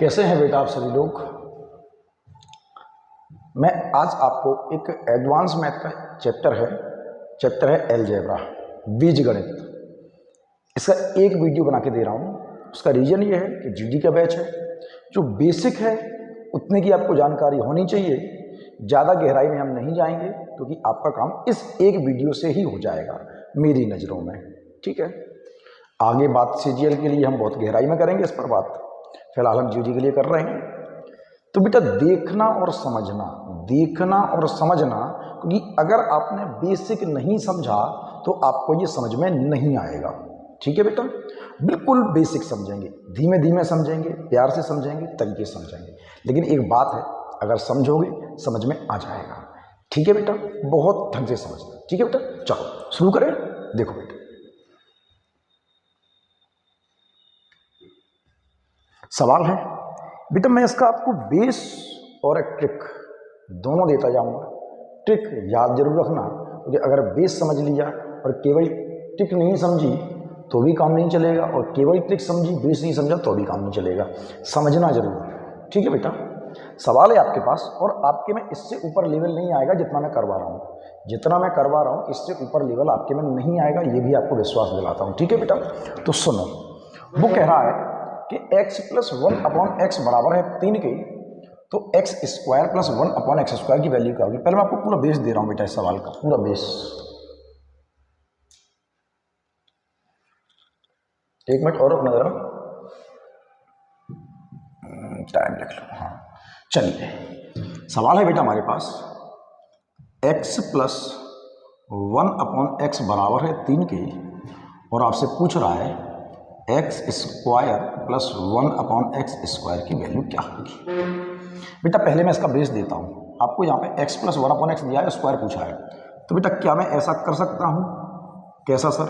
कैसे हैं बेटा आप सभी लोग। मैं आज आपको एक एडवांस मैथ का चैप्टर है अलजेब्रा, बीजगणित। इसका एक वीडियो बना के दे रहा हूँ। उसका रीज़न ये है कि जीडी का बैच है, जो बेसिक है उतने की आपको जानकारी होनी चाहिए। ज़्यादा गहराई में हम नहीं जाएंगे क्योंकि आपका काम इस एक वीडियो से ही हो जाएगा मेरी नज़रों में। ठीक है, आगे बात सीजीएल के लिए हम बहुत गहराई में करेंगे इस पर बात, फिलहाल हम जीडी के लिए कर रहे हैं। तो बेटा देखना और समझना, क्योंकि अगर आपने बेसिक नहीं समझा तो आपको ये समझ में नहीं आएगा। ठीक है बेटा, बिल्कुल बेसिक समझेंगे, धीमे धीमे समझेंगे, प्यार से समझेंगे, तरीके से समझेंगे। लेकिन एक बात है, अगर समझोगे समझ में आ जाएगा। ठीक है बेटा, बहुत ढंग से समझना। ठीक है बेटा, चलो शुरू करें। देखो बेटा, सवाल है बेटा, मैं इसका आपको बेस और एक ट्रिक दोनों देता जाऊंगा। ट्रिक याद जरूर रखना, क्योंकि अगर बेस समझ लिया और केवल ट्रिक नहीं समझी तो भी काम नहीं चलेगा, और केवल ट्रिक समझी बेस नहीं समझा तो भी काम नहीं चलेगा। समझना जरूर। ठीक है बेटा, सवाल है आपके पास, और आपके में इससे ऊपर लेवल नहीं आएगा जितना मैं करवा रहा हूँ। जितना मैं करवा रहा हूँ इससे ऊपर लेवल आपके में नहीं आएगा, ये भी आपको विश्वास दिलाता हूँ। ठीक है बेटा, तो सुनो। वो कह रहा है कि x + 1/x बराबर है 3 के, तो x² + 1/x² की वैल्यू क्या होगी। पहले मैं आपको पूरा बेस दे रहा हूं बेटा, इस सवाल का पूरा बेस। एक मिनट और रुकना जरा, टाइम देख लो। हाँ चलिए, सवाल है बेटा हमारे पास x + 1/x बराबर है 3 के, और आपसे पूछ रहा है x² + 1/x² की वैल्यू क्या होगी। बेटा पहले मैं इसका बेस देता हूँ आपको। यहाँ पे x + 1/x दिया है, स्क्वायर पूछा है, तो बेटा क्या मैं ऐसा कर सकता हूँ? कैसा सर?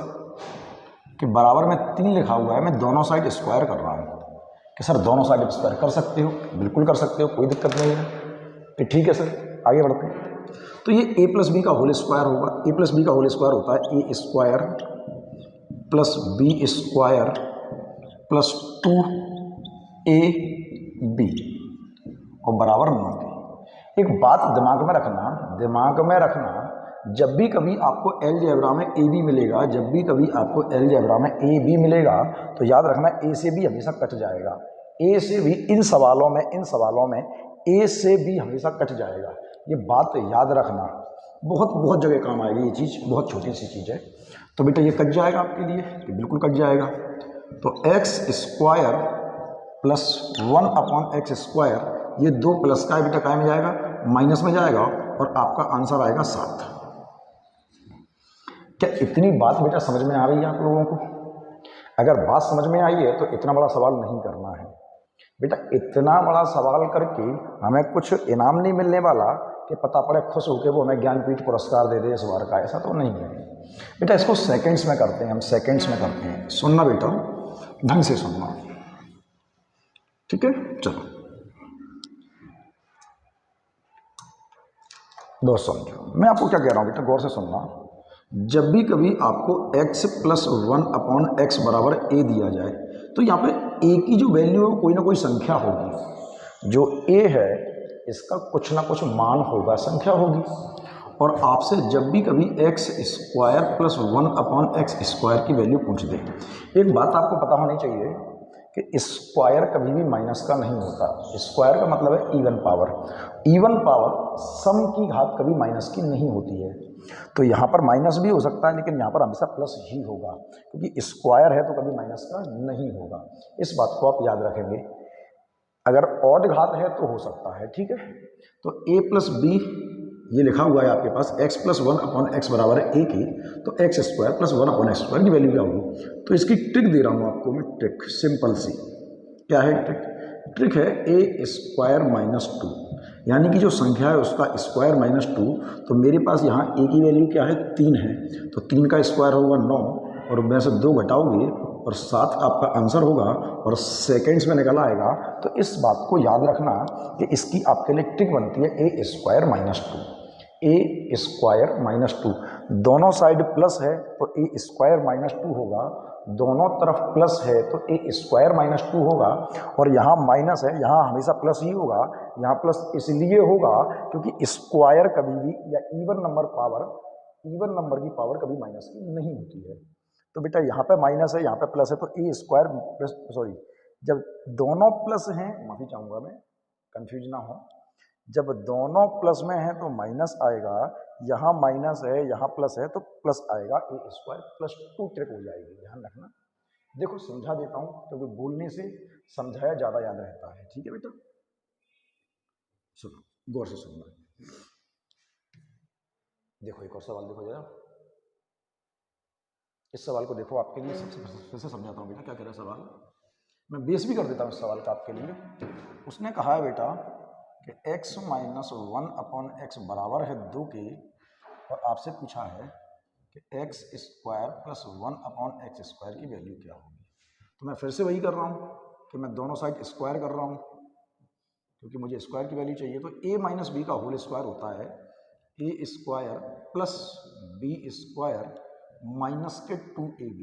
कि बराबर में 3 लिखा हुआ है, मैं दोनों साइड स्क्वायर कर रहा हूँ। कि सर दोनों साइड स्क्वायर कर सकते हो? बिल्कुल कर सकते हो, कोई दिक्कत नहीं है। कि ठीक है सर, आगे बढ़ते हैं। तो ये a + b का होल स्क्वायर होगा। a + b का होल स्क्वायर होता है a² + b² + 2ab, और बराबर 9 के। एक बात दिमाग में रखना, जब भी कभी आपको अलजेब्रा में ए बी मिलेगा, तो याद रखना ए से बी हमेशा कट जाएगा। ए से बी इन सवालों में ए से बी हमेशा कट जाएगा। ये बात याद रखना, बहुत जगह काम आएगी ये चीज़, बहुत छोटी सी चीज़ है। तो बेटा ये कट जाएगा आपके लिए, कि बिल्कुल कट जाएगा। तो x² + 1/x², ये 2 प्लस का है बेटा, काय में जाएगा? माइनस में जाएगा, और आपका आंसर आएगा 7। क्या इतनी बात बेटा समझ में आ रही है आप लोगों को? अगर बात समझ में आई है तो इतना बड़ा सवाल नहीं करना है बेटा। इतना बड़ा सवाल करके हमें कुछ इनाम नहीं मिलने वाला कि पता पड़े खुश होकर वो हमें ज्ञानपीठ पुरस्कार दे दे इस बार का, ऐसा तो नहीं है बेटा। इसको सेकंड्स में करते हैं, हम सेकंड्स में करते हैं। सुनना बेटा, ढंग से सुनना। ठीक है, चलो दोस्त समझो मैं आपको क्या कह रहा हूँ बेटा, गौर से सुनना। जब भी कभी आपको x + 1/x बराबर a दिया जाए, तो यहाँ पे a की जो वैल्यू है कोई ना कोई संख्या होगी। जो a है इसका कुछ ना कुछ मान होगा, संख्या होगी। और आपसे जब भी कभी x² + 1/x² की वैल्यू पूछ दे, एक बात आपको पता होनी चाहिए कि स्क्वायर कभी भी माइनस का नहीं होता। स्क्वायर का मतलब है इवन पावर। इवन पावर सम की घात कभी माइनस की नहीं होती है। तो यहाँ पर माइनस भी हो सकता है, लेकिन यहाँ पर हमेशा प्लस ही होगा, क्योंकि स्क्वायर है तो कभी माइनस का नहीं होगा। इस बात को आप याद रखेंगे। अगर ऑड घात है तो हो सकता है। ठीक है, तो a + b ये लिखा हुआ है आपके पास, x + 1/x बराबर है a की, तो x² + 1/x² की वैल्यू क्या होगी। तो इसकी ट्रिक दे रहा हूँ आपको मैं, ट्रिक सिंपल सी। क्या है ट्रिक है a² - 2, यानी कि जो संख्या है उसका स्क्वायर -2। तो मेरे पास यहाँ a की वैल्यू क्या है? 3 है, तो 3 का स्क्वायर होगा 9, और में से 2 घटाओगे और 7 आपका आंसर होगा, और सेकंड्स में निकल आएगा। तो इस बात को याद रखना कि इसकी आपके लिए ट्रिक बनती है a² - 2। ए स्क्वायर माइनस टू, दोनों साइड प्लस है तो ए स्क्वायर माइनस टू होगा, दोनों तरफ प्लस है तो ए स्क्वायर माइनस टू होगा, और यहाँ माइनस है, यहाँ हमेशा प्लस ही होगा। यहाँ प्लस इसलिए होगा क्योंकि स्क्वायर कभी भी या इवन नंबर की पावर कभी माइनस की नहीं होती है। तो बेटा यहाँ पे माइनस है, यहाँ पे प्लस है, तो ए स्क्वायर प्लस, सॉरी, जब दोनों प्लस हैं, माफी चाहूँगा मैं, कंफ्यूज ना हो, जब दोनों प्लस में है तो माइनस आएगा, यहाँ माइनस है यहाँ प्लस है तो प्लस आएगा, ए स्क्वायर प्लस टू ट्रिक हो जाएगी, ध्यान रखना। देखो समझा देता हूँ क्योंकि बोलने से समझाया ज़्यादा याद रहता है, ठीक है बेटा। सुनो, गौर से सुनना। देखो एक और सवाल देखो जरा, इस सवाल को देखो, आपके लिए सबसे फिर से समझाता हूँ बेटा क्या कह रहा है सवाल, मैं बेस भी कर देता हूँ इस सवाल का आपके लिए। उसने कहा है बेटा कि x minus one upon x बराबर है 2 के, और आपसे पूछा है कि x square plus one upon x square की वैल्यू क्या होगी। तो मैं फिर से वही कर रहा हूँ कि मैं दोनों साइड स्क्वायर कर रहा हूँ क्योंकि मुझे स्क्वायर की वैल्यू चाहिए। तो a माइनस बी का होल स्क्वायर होता है a square plus B square minus के 2ab।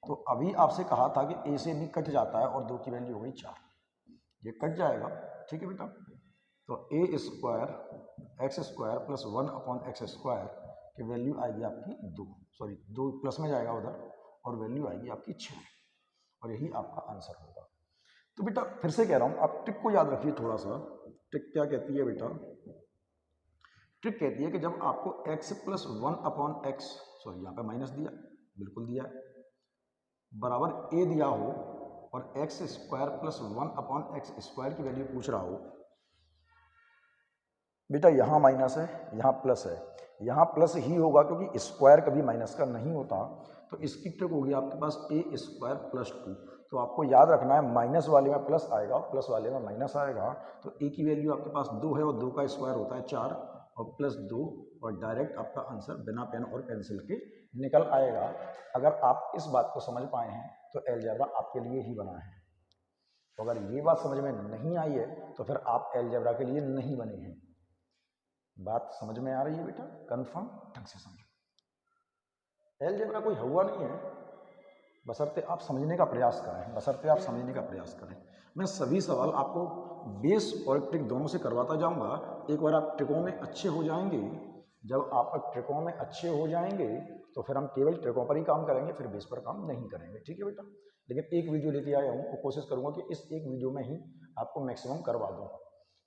तो अभी आपसे कहा था कि a से b कट जाता है और 2 की वैल्यू हो गई 4, ये कट जाएगा, ठीक है बेटा। तो a square x square plus one upon x square की वैल्यू आएगी आपकी 2, सॉरी 2 प्लस में जाएगा उधर, और वैल्यू आएगी आपकी 6, और यही आपका आंसर होगा। तो बेटा फिर से कह रहा हूँ, आप ट्रिक को याद रखिए थोड़ा सा। ट्रिक क्या कहती है बेटा, ट्रिक कहती है कि जब आपको x plus one upon x, sorry यहाँ पे माइनस दिया, बिल्कुल दिया है, बराबर a दिया हो, और x square plus one upon x square की वैल्यू पूछ रहा हो, बेटा यहाँ माइनस है यहाँ प्लस है, यहाँ प्लस ही होगा क्योंकि स्क्वायर कभी माइनस का नहीं होता। तो इसकी ट्रिक होगी आपके पास ए स्क्वायर प्लस टू। तो आपको याद रखना है माइनस वाले में प्लस आएगा, प्लस वाले में माइनस आएगा। तो ए की वैल्यू आपके पास 2 है, और 2 का स्क्वायर होता है 4, और प्लस 2, और डायरेक्ट आपका आंसर बिना पेन और पेंसिल के निकल आएगा। अगर आप इस बात को समझ पाए हैं तो अलजेब्रा आपके लिए ही बना है। तो अगर ये बात समझ में नहीं आई है तो फिर आप अलजेब्रा के लिए नहीं बने हैं। बात समझ में आ रही है बेटा, कंफर्म ढंग से समझो। अलजेब्रा कोई हुआ नहीं है, बशर्ते आप समझने का प्रयास करें, बशर्ते आप समझने का प्रयास करें। मैं सभी सवाल आपको बेस और ट्रिक दोनों से करवाता जाऊंगा। एक बार आप ट्रिकों में अच्छे हो जाएंगे, जब आप ट्रिकों में अच्छे हो जाएंगे तो फिर हम केवल ट्रिकों पर ही काम करेंगे, फिर बेस पर काम नहीं करेंगे, ठीक है बेटा। लेकिन एक वीडियो लेके आया हूँ, वो कोशिश करूँगा कि इस एक वीडियो में ही आपको मैक्सिमम करवा दूँ,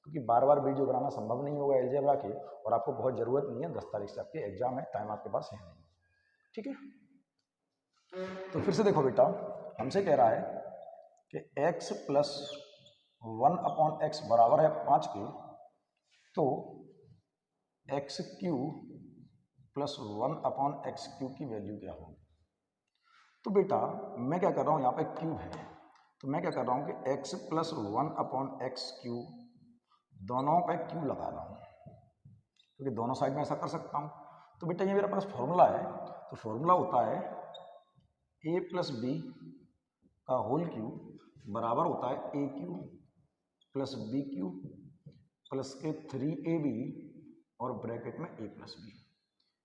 क्योंकि बार बार वीडियो बनाना संभव नहीं होगा अलजेब्रा के, और आपको बहुत ज़रूरत नहीं है, 10 तारीख से आपके एग्जाम है, टाइम आपके पास है नहीं, ठीक है। तो फिर से देखो बेटा, हमसे कह रहा है कि x plus one upon x बराबर है 5 के, तो x Q plus one upon x Q की वैल्यू क्या होगी। तो बेटा मैं क्या कर रहा हूँ, यहाँ पे क्यूब है, तो मैं क्या कर रहा हूँ कि x plus one upon x Q, दोनों पे क्यू लगा रहा हूँ क्योंकि दोनों साइड में ऐसा कर सकता हूँ। तो बेटा ये मेरे पास फॉर्मूला है, तो फॉर्मूला होता है a प्लस बी का होल क्यूब बराबर होता है a cube plus b cube plus के 3ab और ब्रैकेट में a प्लस बी।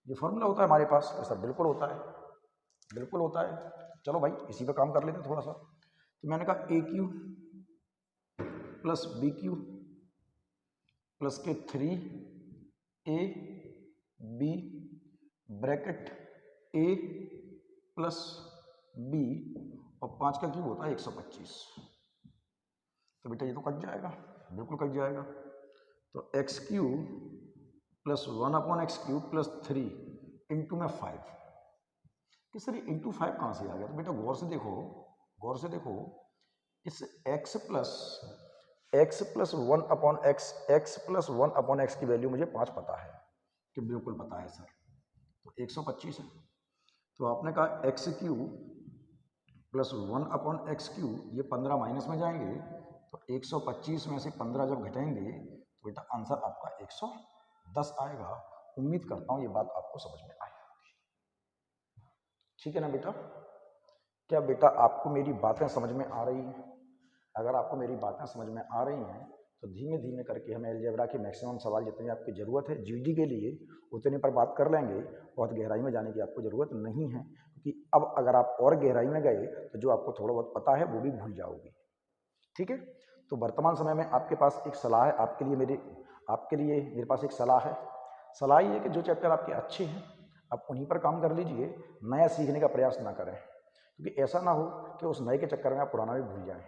ये फॉर्मूला होता है हमारे पास, ऐसा बिल्कुल होता है, बिल्कुल होता है। चलो भाई इसी पे काम कर लेते हैं थोड़ा सा। तो मैंने कहा a cube plus b cube plus के 3a b bracket a plus b, और 5 का क्यूब होता है 125। तो बेटा ये तो कट जाएगा, बिल्कुल कट जाएगा। तो x cube plus one upon x cube plus 3 into में 5, कि सर इंटू 5 कहाँ से आ गया। तो बेटा गौर से देखो, गौर से देखो, इस x plus one upon x plus one upon x की वैल्यू मुझे 5 पता है, कि बिल्कुल पता है सर, तो 125 है। तो आपने कहा x cube plus one upon x cube, ये 15 माइनस में जाएंगे, तो 125 में से 15 जब घटेंगे तो बेटा आंसर आपका 110 आएगा। उम्मीद करता हूँ ये बात आपको समझ में आई होगी, ठीक है ना बेटा। क्या बेटा आपको मेरी बातें समझ में आ रही हैं? अगर आपको मेरी बातें समझ में आ रही हैं तो धीमे धीमे करके हम अलजेब्रा के मैक्सिमम सवाल जितनी आपकी ज़रूरत है जीडी के लिए उतने पर बात कर लेंगे। बहुत गहराई में जाने की आपको ज़रूरत नहीं है, क्योंकि अब अगर आप और गहराई में गए तो जो आपको थोड़ा बहुत पता है वो भी भूल जाओगे। ठीक है, तो वर्तमान समय में आपके पास एक सलाह है, आपके लिए मेरे पास एक सलाह है। सलाह ये है कि जो चैप्टर आपके अच्छे हैं आप उन्हीं पर काम कर लीजिए, नया सीखने का प्रयास ना करें, क्योंकि ऐसा ना हो कि उस नए के चक्कर में आप पुराना भी भूल जाएं।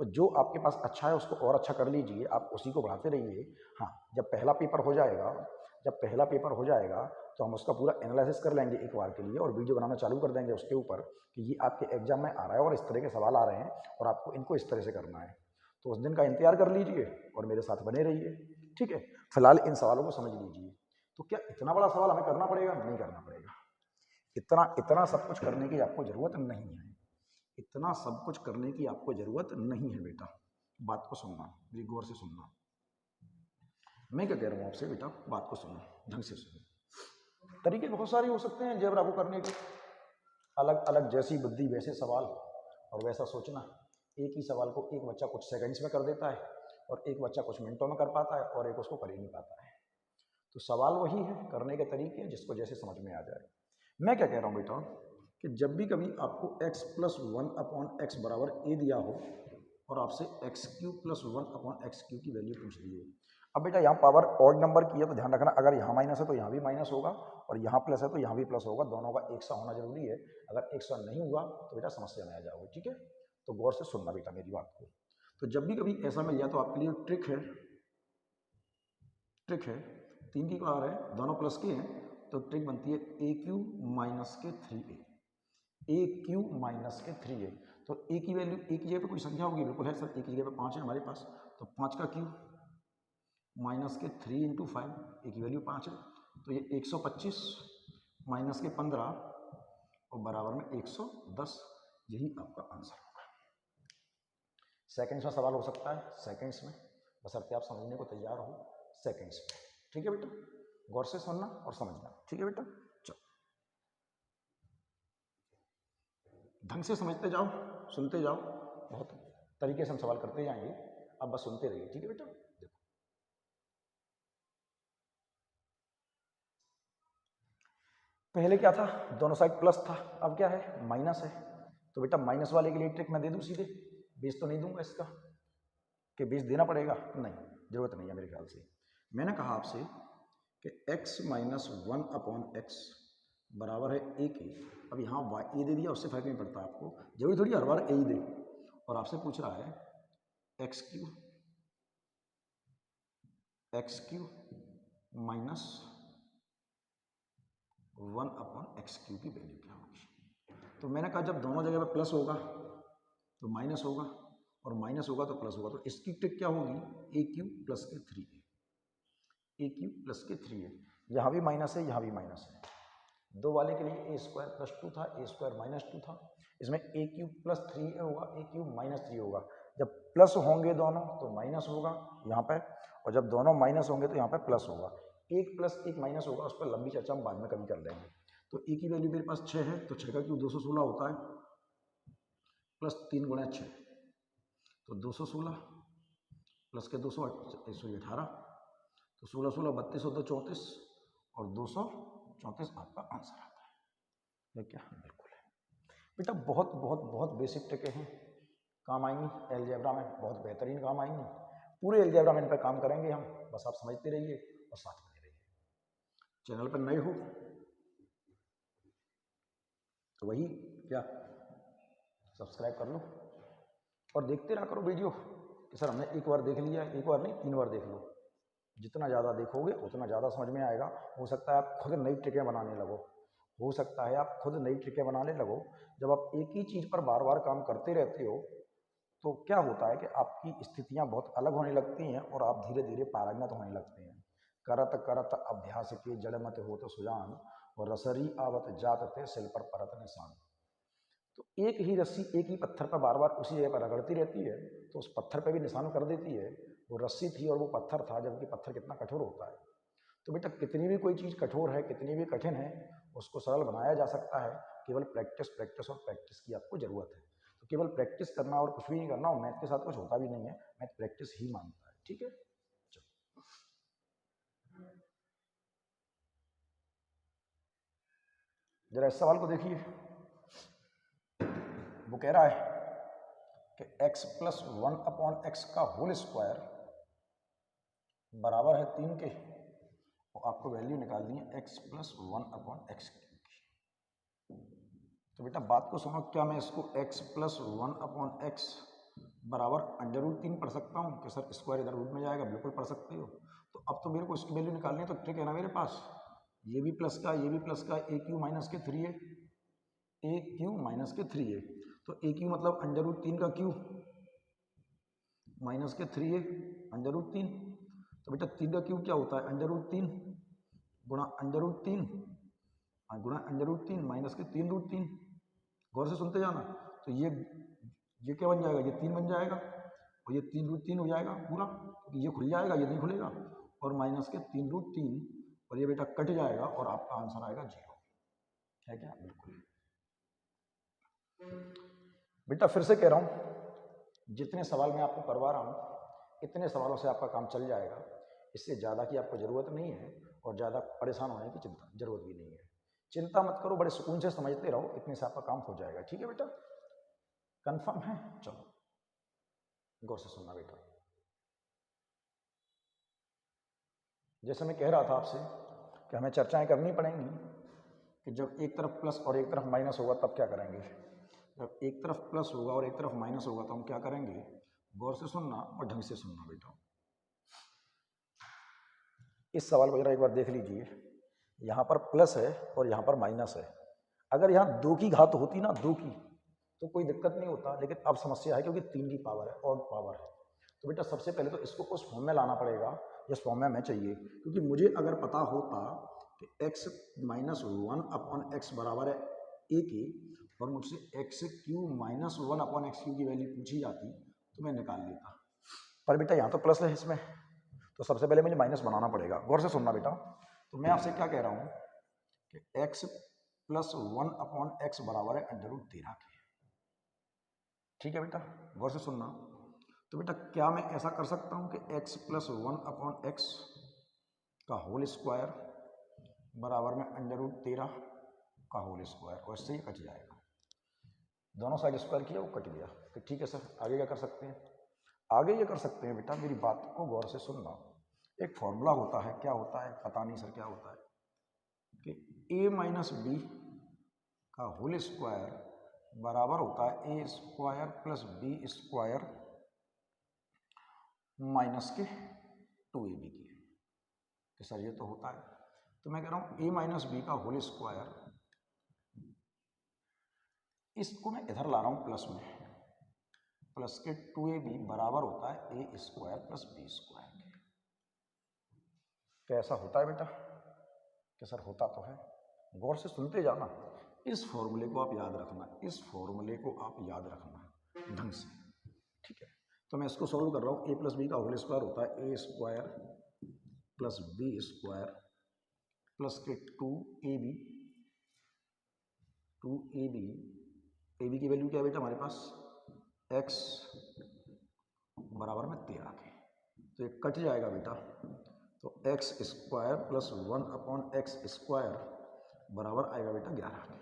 तो जो आपके पास अच्छा है उसको और अच्छा कर लीजिए, आप उसी को बढ़ाते रहिए। हाँ, जब पहला पेपर हो जाएगा तो हम उसका पूरा एनालिसिस कर लेंगे एक बार के लिए और वीडियो बनाना चालू कर देंगे उसके ऊपर कि ये आपके एग्जाम में आ रहा है और इस तरह के सवाल आ रहे हैं और आपको इनको इस तरह से करना है। तो उस दिन का इंतजार कर लीजिए और मेरे साथ बने रहिए। ठीक है, फिलहाल इन सवालों को समझ लीजिए। तो क्या इतना बड़ा सवाल हमें करना पड़ेगा? नहीं करना पड़ेगा। इतना सब कुछ करने की आपको ज़रूरत नहीं है। इतना सब कुछ करने की आपको ज़रूरत नहीं है बेटा। बात को सुनना, मेरी गौर से सुनना। मैं क्या कह रहा हूँ आपसे बेटा, बात को सुनो, ढंग से सुनो। तरीके बहुत सारे हो सकते हैं अलजेब्रा को करने के, अलग अलग, जैसी बुद्धि वैसे सवाल और वैसा सोचना। एक ही सवाल को एक बच्चा कुछ सेकंड्स में कर देता है और एक बच्चा कुछ मिनटों में कर पाता है और एक उसको कर ही नहीं पाता है। तो सवाल वही है, करने के तरीके जिसको जैसे समझ में आ जाए। मैं क्या कह रहा हूँ बेटा कि जब भी कभी आपको x plus one upon x बराबर a दिया हो और आपसे x Q plus one upon x Q की वैल्यू पूछ ली हो। अब बेटा यहाँ पावर ऑड नंबर की है तो ध्यान रखना, अगर यहाँ माइनस है तो यहाँ भी माइनस होगा और यहाँ प्लस है तो यहाँ भी प्लस होगा, दोनों का एक सा होना जरूरी है। अगर एक सा नहीं हुआ तो बेटा समस्या में आ जाओगे। ठीक है, तो गौर से सुनना बेटा मेरी बात को। तो जब भी कभी ऐसा मिल जाए तो आपके लिए ट्रिक है, 3 की पावर है, दोनों प्लस के हैं, तो ट्रिक बनती है ए क्यू माइनस के 3a, ए क्यू माइनस के 3a। तो ए की वैल्यू, ए की जगह पे कोई संख्या होगी, बिल्कुल है सर, ए की जगह पे 5 है हमारे पास, तो 5 का क्यू माइनस के 3 इंटू 5, ए की वैल्यू 5 है, तो ये 125 माइनस के 15 और बराबर में 110, यही आपका आंसर होगा। सेकंड्स में सवाल हो सकता है, सेकंड्स में, बशर्ते आप समझने को तैयार हो, सेकंड्स में। ठीक है बेटा, गौर से सुनना और समझना। ठीक है बेटा, चलो ढंग से समझते जाओ, सुनते जाओ, बहुत तरीके से हम सवाल करते जाएंगे, आप बस सुनते रहिए। ठीक है बेटा, देखो पहले क्या था, दोनों साइड प्लस था, अब क्या है, माइनस है। तो बेटा माइनस वाले के लिए ट्रिक मैं दे दूं सीधे, बेस तो नहीं दूंगा इसका कि बेस देना पड़ेगा, नहीं, जरूरत नहीं है मेरे ख्याल से। मैंने कहा आपसे कि x minus one upon x बराबर है ए के। अब यहाँ ए दे दिया, उससे फर्क नहीं पड़ता आपको, जरूरी थोड़ी हर बार ए ही दे। और आपसे पूछ रहा है x Q minus one upon x Q की वैल्यू क्या होगी। तो मैंने कहा जब दोनों जगह पे प्लस होगा तो माइनस होगा और माइनस होगा तो प्लस होगा, तो इसकी ट्रिक क्या होगी, ए क्यू प्लस के 3, ए क्यू प्लस के 3 है। यहाँ भी माइनस है, यहाँ भी माइनस है, दो वाले के लिए ए स्क्वायर प्लस 2 था, ए स्क्वायर माइनस 2 था, इसमें ए क्यूब प्लस 3 होगा, ए क्यूब माइनस 3 होगा। जब प्लस होंगे दोनों तो माइनस होगा यहाँ पे, और जब दोनों माइनस होंगे तो यहाँ पे प्लस होगा। एक प्लस एक माइनस होगा, उस पर लंबी चर्चा हम बाद में कभी कर लेंगे। तो ए की वैल्यू मेरे पास 6 है, तो 6 का क्यूब 216 होता है, प्लस 3 गुणा 6, तो 216 प्लस के 218, तो 16 16 32 और 2 34 और 234 आपका आंसर आता है। ये क्या, बिल्कुल है बेटा, बहुत बहुत बहुत बेसिक ट्रिकें हैं, काम आएंगी अलजेब्रा में, बहुत बेहतरीन काम आएंगी। पूरे अलजेब्रा में इन पर काम करेंगे हम, बस आप समझते रहिए और साथ बने रहिए। चैनल पर नए हो तो वही क्या, सब्सक्राइब कर लो और देखते रहा करो वीडियो कि सर हमने एक बार देख लिया, एक बार नहीं 3 बार देख लो। जितना ज़्यादा देखोगे उतना ज़्यादा समझ में आएगा। हो सकता है आप खुद नई ट्रिकें बनाने लगो, हो सकता है आप खुद नई ट्रिकें बनाने लगो। जब आप एक ही चीज़ पर बार बार काम करते रहते हो तो क्या होता है कि आपकी स्थितियाँ बहुत अलग होने लगती हैं और आप धीरे धीरे पारंगत होने लगते हैं। करत करत अभ्यास के जड़ मत हो तो सुजान, और रसरी आवत जात थे सिल पर परत निशान। तो एक ही रस्सी एक ही पत्थर पर बार बार उसी जगह पर रगड़ती रहती है तो उस पत्थर पर भी निशान कर देती है। वो रस्सी थी और वो पत्थर था, जबकि पत्थर कितना कठोर होता है। तो बेटा कितनी भी कोई चीज़ कठोर है, कितनी भी कठिन है, उसको सरल बनाया जा सकता है, केवल प्रैक्टिस प्रैक्टिस और प्रैक्टिस की आपको ज़रूरत है। तो केवल प्रैक्टिस करना और कुछ भी नहीं करना, और मैथ के साथ कुछ होता भी नहीं है, मैथ प्रैक्टिस ही मांगता है। ठीक है। जरा इस सवाल को देखिए, वो कह रहा है कि x प्लस 1/x का होल स्क्वायर बराबर है 3 के, और आपको वैल्यू निकालनी है x प्लस 1/x की। तो बेटा बात को सुनो, क्या मैं इसको x प्लस 1/x बराबर √3 पढ़ सकता हूँ कि सर स्क्वायर इधर रूट में जाएगा? बिल्कुल पढ़ सकते हो। तो अब तो मेरे को इसकी वैल्यू निकालनी है, तो ट्रिक है ना मेरे पास, ये भी प्लस का ये भी प्लस का, ए क्यू माइनस के 3 है, ए क्यू माइनस के 3 है। तो ए क्यू मतलब √3 का क्यू माइनस के 3 है √3। तो बेटा 3 का क्यूब क्या होता है? √3 गुणा √3 गुणा √3 माइनस के 3√3। गौर से सुनते जाना। तो ये क्या बन जाएगा? ये 3 बन जाएगा, और ये 3√3 हो जाएगा पूरा, क्योंकि ये खुल जाएगा, ये नहीं खुलेगा, और माइनस के 3√3, और ये बेटा कट जाएगा, और आपका आंसर आएगा 0। है क्या? बिल्कुल। बेटा फिर से कह रहा हूँ, जितने सवाल मैं आपको करवा रहा हूँ इतने सवालों से आपका काम चल जाएगा। इससे ज़्यादा की आपको ज़रूरत नहीं है, और ज़्यादा परेशान होने की ज़रूरत भी नहीं है। चिंता मत करो, बड़े सुकून से समझते रहो, इतने से आपका काम हो जाएगा। ठीक है बेटा, कंफर्म है? चलो गौर से सुनना बेटा। जैसे मैं कह रहा था आपसे कि हमें चर्चाएं करनी पड़ेंगी कि जब एक तरफ प्लस और एक तरफ माइनस होगा तब क्या करेंगे। जब एक तरफ प्लस होगा और एक तरफ माइनस होगा तो हम क्या करेंगे। गौर से सुनना और ढंग से सुनना बेटा। इस सवाल को जरा एक बार देख लीजिए, यहाँ पर प्लस है और यहाँ पर माइनस है। अगर यहाँ 2 की घात होती ना, 2 की, तो कोई दिक्कत नहीं होता, लेकिन अब समस्या है क्योंकि 3 की पावर है, ऑड पावर है। तो बेटा सबसे पहले तो इसको उस फॉर्म में लाना पड़ेगा जिस फॉर्म में हमें चाहिए, क्योंकि मुझे अगर पता होता कि x माइनस 1/x बराबर है a के, और मुझसे x cube minus 1/x cube की वैल्यू पूछी जाती तो मैं निकाल लेता। पर बेटा यहाँ तो प्लस है इसमें, तो सबसे पहले मुझे माइनस बनाना पड़ेगा। गौर से सुनना बेटा। तो मैं आपसे क्या कह रहा हूँ कि x प्लस 1/x बराबर है √13 के। ठीक है बेटा, गौर से सुनना। तो बेटा क्या मैं ऐसा कर सकता हूँ कि x प्लस 1/x का होल स्क्वायर बराबर में √13 का होल स्क्वायर, और इससे ही कट जाएगा। दोनों साइड स्क्वायर किया, वो कट गया। तो ठीक है सर, आगे क्या कर सकते हैं? आगे ये कर सकते हैं बेटा, मेरी बात को गौर से सुनना। एक फॉर्मूला होता है, क्या होता है पता नहीं सर क्या होता है, कि a माइनस बी का होल स्क्वायर बराबर होता है a square plus B square minus के 2ab की। कि सर ये तो होता है, तो मैं कह रहा हूँ a माइनस बी का होल स्क्वायर, इसको मैं इधर ला रहा हूँ प्लस में, प्लस के 2ab बराबर होता है a square plus B square के। क्या ऐसा होता है बेटा? कि सर होता तो है। गौर से सुनते जाना, इस फॉर्मूले को आप याद रखना, इस फॉर्मूले को आप याद रखना ढंग से। ठीक है, तो मैं इसको सॉल्व कर रहा हूँ। a प्लस बी का होल स्क्वायर होता है a square plus B square plus के 2ab ab की वैल्यू क्या है बेटा हमारे पास? x बराबर में 13 के। तो ये कट जाएगा बेटा, तो x square plus 1/x square बराबर आएगा बेटा 11 के।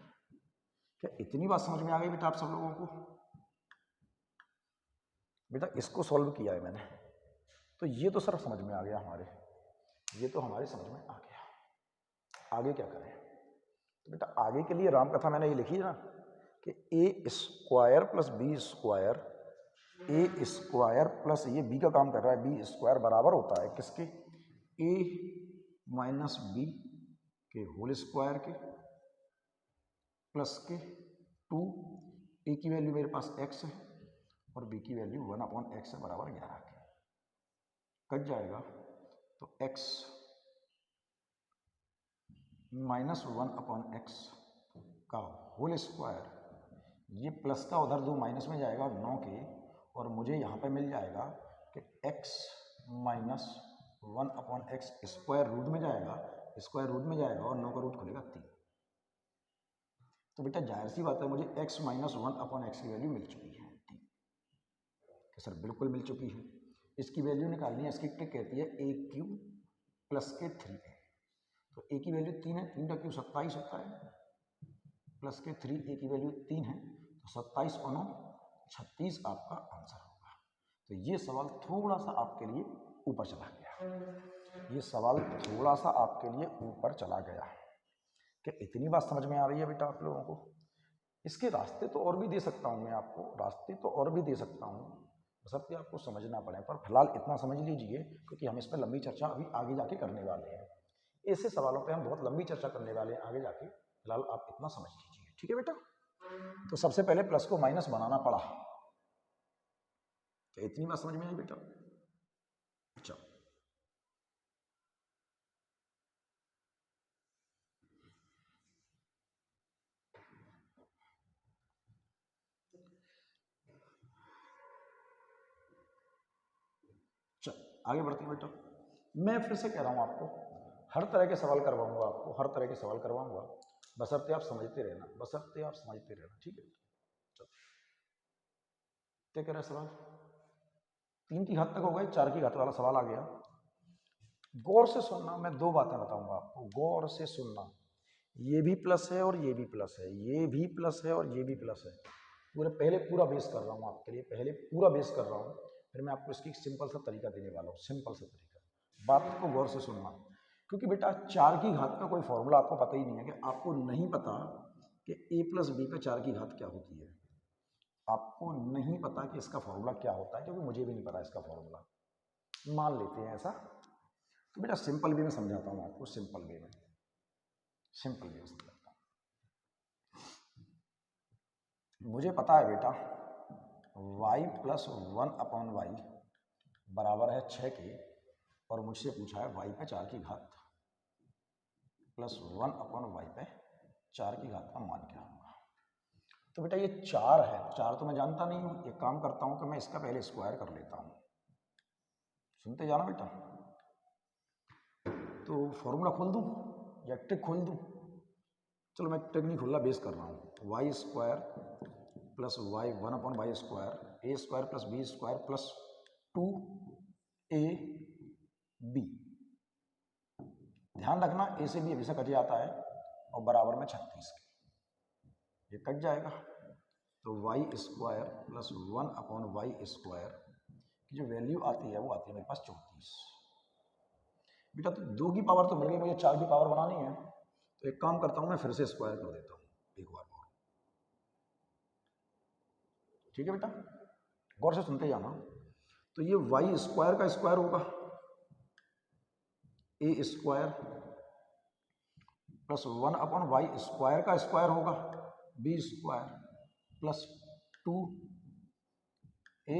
क्या इतनी बात समझ में आ गई बेटा आप सब लोगों को? बेटा इसको सॉल्व किया है मैंने, तो ये तो सर समझ में आ गया हमारे, ये तो हमारे समझ में आ गया। आगे क्या करें? तो बेटा आगे के लिए राम कथा मैंने ये लिखी है ना कि a square plus B square, a square plus ये b का काम कर रहा है b स्क्वायर बराबर होता है किसके? a माइनस बी के होल स्क्वायर के प्लस के 2, a की वैल्यू मेरे पास x है और b की वैल्यू 1/x है बराबर 11 के। कट जाएगा, तो x माइनस 1/x का होल स्क्वायर, ये प्लस का उधर 2 माइनस में जाएगा 9 के, और मुझे यहाँ पे मिल जाएगा कि x minus 1/x square root में जाएगा, स्क्वायर रूट में जाएगा और 9 का रूट खुलेगा 3। तो बेटा जाहिर सी बात है मुझे x माइनस 1/x की वैल्यू मिल चुकी है। ठीक है सर, बिल्कुल मिल चुकी है। इसकी वैल्यू निकालनी है, इसकी ट्रिक कहती है ए क्यू प्लस के 3a। तो ए की वैल्यू 3 है, 3 का क्यू 27 होता है, प्लस के 3 ए की वैल्यू 3 है, तो 27 और 9 36 आपका आंसर होगा। तो ये सवाल थोड़ा सा आपके लिए ऊपर चला गया, ये सवाल थोड़ा सा आपके लिए ऊपर चला गया। क्या इतनी बात समझ में आ रही है बेटा आप लोगों को? इसके रास्ते तो और भी दे सकता हूँ मैं आपको, रास्ते तो और भी दे सकता हूँ, बशर्ते आपको समझना पड़े, पर फिलहाल इतना समझ लीजिए क्योंकि हम इस पर लंबी चर्चा अभी आगे जाके करने वाले हैं। ऐसे सवालों पे हम बहुत लंबी चर्चा करने वाले हैं आगे जाके, फिलहाल आप इतना समझ लीजिए, ठीक है बेटा। तो सबसे पहले प्लस को माइनस बनाना पड़ा। क्या इतनी बात समझ में आई बेटा? अच्छा, चल आगे बढ़ते हैं बेटा। मैं फिर से कह रहा हूँ आपको, हर तरह के सवाल करवाऊंगा आपको, हर तरह के सवाल करवाऊंगा, बशर्ते आप समझते रहना, बशर्ते आप समझते रहना, ठीक है। चलो क्या कह रहा है सवाल? 3 की घात तक हो गए, 4 की घात वाला सवाल आ गया। गौर से सुनना, मैं 2 बातें बताऊंगा आपको, गौर से सुनना। ये भी प्लस है और ये भी प्लस है, ये भी प्लस है और ये भी प्लस है। पहले पूरा बेस कर रहा हूँ आपके लिए, पहले पूरा बेस कर रहा हूँ, फिर मैं आपको इसकी सिंपल सा तरीका देने वाला हूँ, सिंपल सा तरीका। बात को गौर से सुनना, क्योंकि बेटा 4 की घात का कोई फॉर्मूला आपको पता ही नहीं है, कि आपको नहीं पता कि a प्लस बी पे 4 की घात क्या होती है, आपको नहीं पता कि इसका फॉर्मूला क्या होता है, क्योंकि मुझे भी नहीं पता इसका फॉर्मूला, मान लेते हैं ऐसा। तो बेटा सिंपल वे में समझाता हूँ आपको, सिंपल वे में, सिंपल वे में समझाता हूँ। मुझे पता है बेटा y प्लस 1/y बराबर है 6 के, और मुझसे पूछा है y पे 4 की घात प्लस 1/y पे 4 की घात का मान क्या होगा। तो बेटा ये 4 है, 4 तो मैं जानता नहीं हूँ, एक काम करता हूँ कि मैं इसका पहले स्क्वायर कर लेता हूँ, सुनते जाना बेटा। तो फॉर्मूला खोल दूँ या ट्रिक खोल दूँ? चलो मैं ट्रिक नहीं खोल रहा, बेस कर रहा हूँ। Y square plus y 1/y square, a square plus B square plus 2ab। ध्यान रखना ए से बी हमेशा कट जाता है, और बराबर में 36 के, ये कट जाएगा। तो Y square plus 1/y square की जो वैल्यू आती है वो आती है मेरे पास 34। बेटा तो 2 की पावर तो मिल गई, मुझे 4 की पावर बनानी है, तो एक काम करता हूँ मैं फिर से स्क्वायर कर देता हूँ एक बार और, ठीक है बेटा, गौर से सुनते जाना। तो ये वाई स्क्वायर का स्क्वायर होगा, ए स्क्वायर प्लस 1/y स्क्वायर का स्क्वायर होगा, बी स्क्वायर प्लस 2a।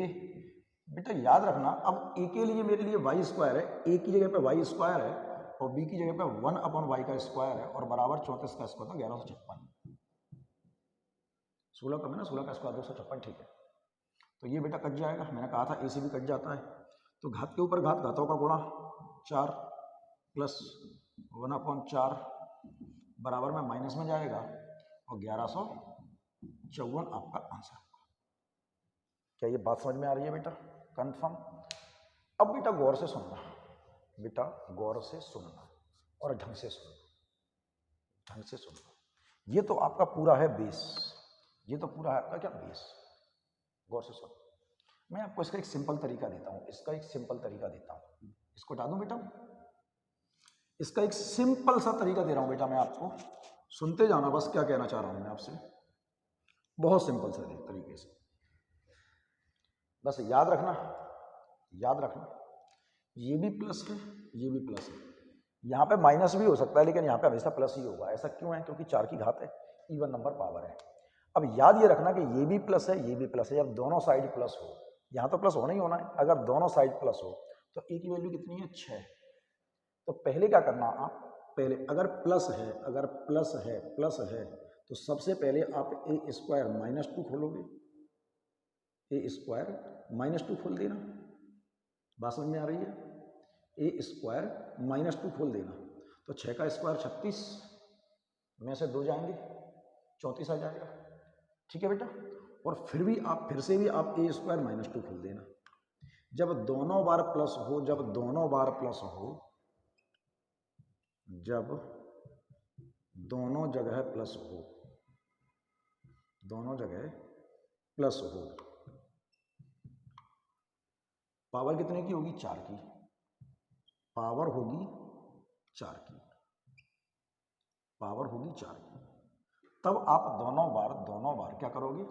बेटा याद रखना, अब ए के लिए मेरे लिए वाई स्क्वायर है, ए की जगह पे वाई स्क्वायर है, और बी की जगह पे 1/y का स्क्वायर है, और बराबर 34 का स्क्वायर था 1156। 16 कम है ना, 16 का स्क्वायर 256, ठीक है। तो ये बेटा कट जाएगा, मैंने कहा था ए से भी कट जाता है। तो घात के ऊपर घात, घातों का गुणा 4 प्लस 1/4 बराबर में माइनस में जाएगा, और 1154 आपका आंसर होगा। क्या ये बात समझ में आ रही है बेटा? कंफर्म? अब बेटा गौर से सुनना, बेटा गौर से सुनना और ढंग से सुनना, ढंग से सुनना। ये तो आपका पूरा है बेस, ये तो पूरा है आपका क्या बेस। गौर से सुनो, मैं आपको इसका एक सिंपल तरीका देता हूं, इसका एक सिंपल तरीका देता हूं, इसको हटा दूं बेटा, इसका एक सिंपल सा तरीका दे रहा हूं बेटा मैं आपको, सुनते जाना बस क्या कहना चाह रहा हूं मैं आपसे, बहुत सिंपल सा तरीके से, बस याद रखना, याद रखना। ये भी प्लस है, ये भी प्लस है, यहाँ पे माइनस भी हो सकता है, लेकिन यहाँ पे हमेशा प्लस ही होगा। ऐसा क्यों है? क्योंकि 4 की घात है, इवन नंबर पावर है। अब याद ये रखना कि ये भी प्लस है, ये भी प्लस है, जब दोनों साइड प्लस हो, यहाँ तो प्लस होना ही होना है, अगर दोनों साइड प्लस हो तो ए की वैल्यू कितनी है? 6। तो पहले क्या करना आप, पहले अगर प्लस है, अगर प्लस है, प्लस है, तो सबसे पहले आप ए स्क्वायर -2 खोलोगे, ए स्क्वायर -2 खोल देना, बात समझ में आ रही है? ए स्क्वायर -2 खोल देना, तो 6 का स्क्वायर 36 में से 2 जाएंगे, 34 आ जाएगा, ठीक है बेटा। और फिर भी आप फिर से भी आप ए स्क्वायर -2 खोल देना, जब दोनों बार प्लस हो, जब दोनों बार प्लस हो, जब दोनों जगह प्लस हो, दोनों जगह प्लस हो, पावर कितने की होगी? 4 की। पावर होगी 4 की, पावर होगी 4 की। तब आप दोनों बार क्या करोगे?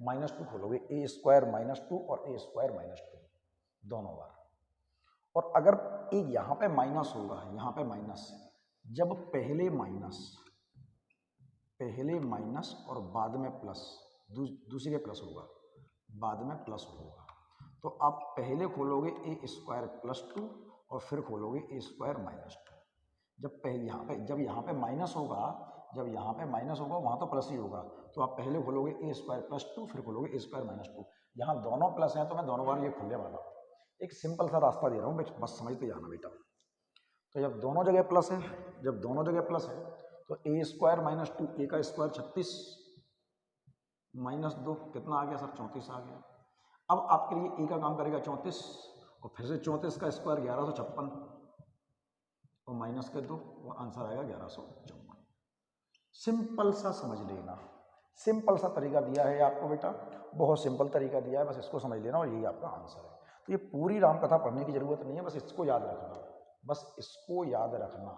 -2 खोलोगे, ए स्क्वायर -2 और ए स्क्वायर -2 दोनों बार। और अगर एक यहाँ पे माइनस होगा, यहाँ पे माइनस, जब पहले माइनस और बाद में प्लस, दूसरे प्लस होगा, बाद में प्लस होगा, तो आप पहले खोलोगे ए स्क्वायर +2 और फिर खोलोगे ए स्क्वायर -2। जब यहाँ पे माइनस होगा, जब यहाँ पे माइनस होगा वहाँ तो प्लस ही होगा, तो आप पहले खोलोगे ए स्क्वायर +2 फिर खोलोगे ए स्क्वायर -2। यहाँ दोनों प्लस हैं तो मैं दोनों बार ये खुलने वाला हूँ। एक सिंपल सा रास्ता दे रहा हूँ, बस समझते जाना बेटा। तो जब दोनों जगह प्लस है, जब दोनों जगह प्लस है तो ए स्क्वायर -2, ए का स्क्वायर 36 -2 कितना आ गया सर? 34 आ गया। अब आपके लिए ए का काम करेगा 34 और फिर से 34 का स्क्वायर 1156 और माइनस के 2 और आंसर आएगा 1154। सिंपल सा समझ लेना, सिंपल सा तरीका दिया है आपको बेटा, बहुत सिंपल तरीका दिया है, बस इसको समझ लेना और यही आपका आंसर है। तो ये पूरी रामकथा पढ़ने की जरूरत नहीं है, बस इसको याद रखना, बस इसको याद रखना,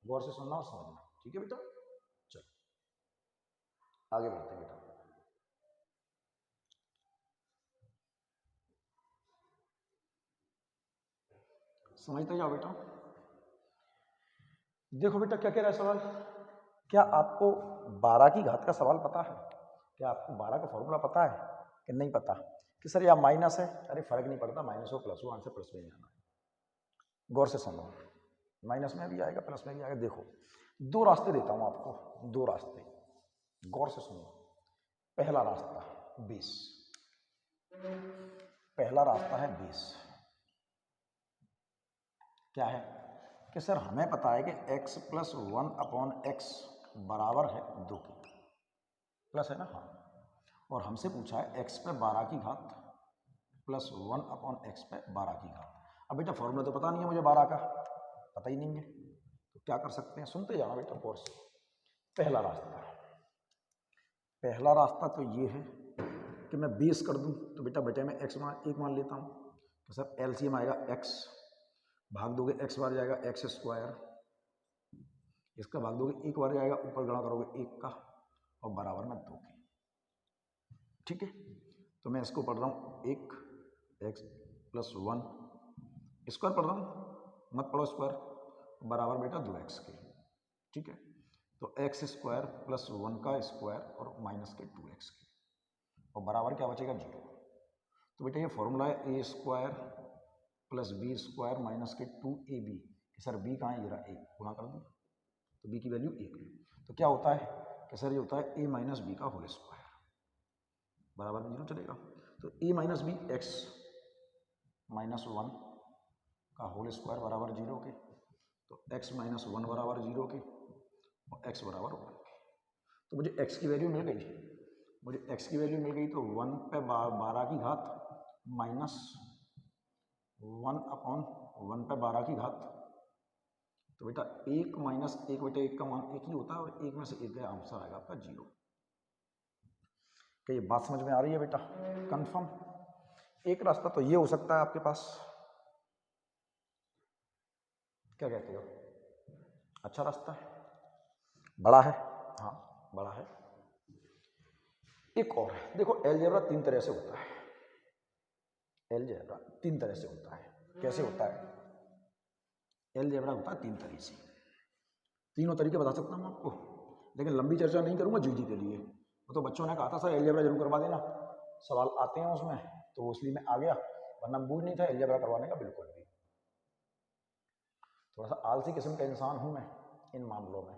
गौर से सुनना और समझना। ठीक है बेटा, चलो आगे बढ़ते हैं बेटा। समझते जाओ बेटा। देखो बेटा क्या कह रहा है सवाल, क्या आपको 12 की घात का सवाल पता है? क्या आपको 12 का फॉर्मूला पता है कि नहीं पता? कि सर या माइनस है, अरे फर्क नहीं पड़ता, माइनस हो प्लस हो, आंसर प्लस में ही आना है। गौर से सुनो, माइनस में भी आएगा प्लस में भी आएगा। देखो 2 रास्ते देता हूं आपको, 2 रास्ते, गौर से सुनो। पहला रास्ता 20, पहला रास्ता है 20। क्या है कि सर हमें पता है कि x + 1/x बराबर है 2 की, प्लस है ना? हाँ। और हमसे पूछा है x पे 12 की घात + 1/x पे 12 की घात। अब बेटा फॉर्मूला तो पता नहीं है मुझे 12 का, पता ही नहीं है, तो क्या कर सकते हैं? सुनते जाना बेटा कोर्स। पहला रास्ता, पहला रास्ता तो ये है कि मैं 20 कर दूं तो बेटा बेटे में x मान लेता हूं, तो सर एलसीएम आएगा x, भाग दोगे x बार जाएगा x स्क्वायर, इसका भाग दोगे 1 बार जाएगा, ऊपर गणा करोगे 1 का और बराबर में 2 के। ठीक है, तो मैं इसको पढ़ रहा हूँ 1x + 1 स्क्वायर पढ़ रहा हूँ, मत पढ़ो स्क्वायर, बराबर बेटा 2x के। ठीक है, तो x स्क्वायर + 1 का स्क्वायर और माइनस के 2x के, और बराबर क्या बचेगा? 0। तो बेटा ये फॉर्मूला है a square + b square minus के 2ab। सर b कहाँ है? ये रहा, a, गुणा कर दूँ तो b की वैल्यू 1 है। तो क्या होता है कि सर ये होता है a - b का होल स्क्वायर, बराबर में 0 चलेगा। तो a - b x - 1 का होल स्क्वायर बराबर 0 के, तो x - 1 बराबर 0 के और x बराबर 1 के। तो मुझे x की वैल्यू मिल गई, मुझे x की वैल्यू मिल गई, तो 1 पे 12 की घात -1/1 पे 12 की घात, तो बेटा 1 - 1 बेटा 1 का मान 1 ही होता है और 1 में से 1 का आंसर आएगा आपका 0। क्या ये बात समझ में आ रही है बेटा? कंफर्म। एक रास्ता तो ये हो सकता है आपके पास, क्या कहते हो? अच्छा रास्ता है, बड़ा है, हाँ बड़ा है। एक और है, देखो अलजेब्रा 3 तरह से होता है, अलजेब्रा 3 तरह से होता है। कैसे होता है? अलजेब्रा होता है 3 तरह से, तीनों तरीके बता सकता हूँ आपको, लेकिन लंबी चर्चा नहीं करूंगा जीडी के लिए। वो तो बच्चों ने कहा था सर अलजेब्रा जरूर करवा देना, सवाल आते हैं उसमें, तो इसलिए मैं आ गया, वरना मूड नहीं था अलजेब्रा करवाने का बिल्कुल भी। थोड़ा सा आलसी किस्म का इंसान हूँ मैं इन मामलों में।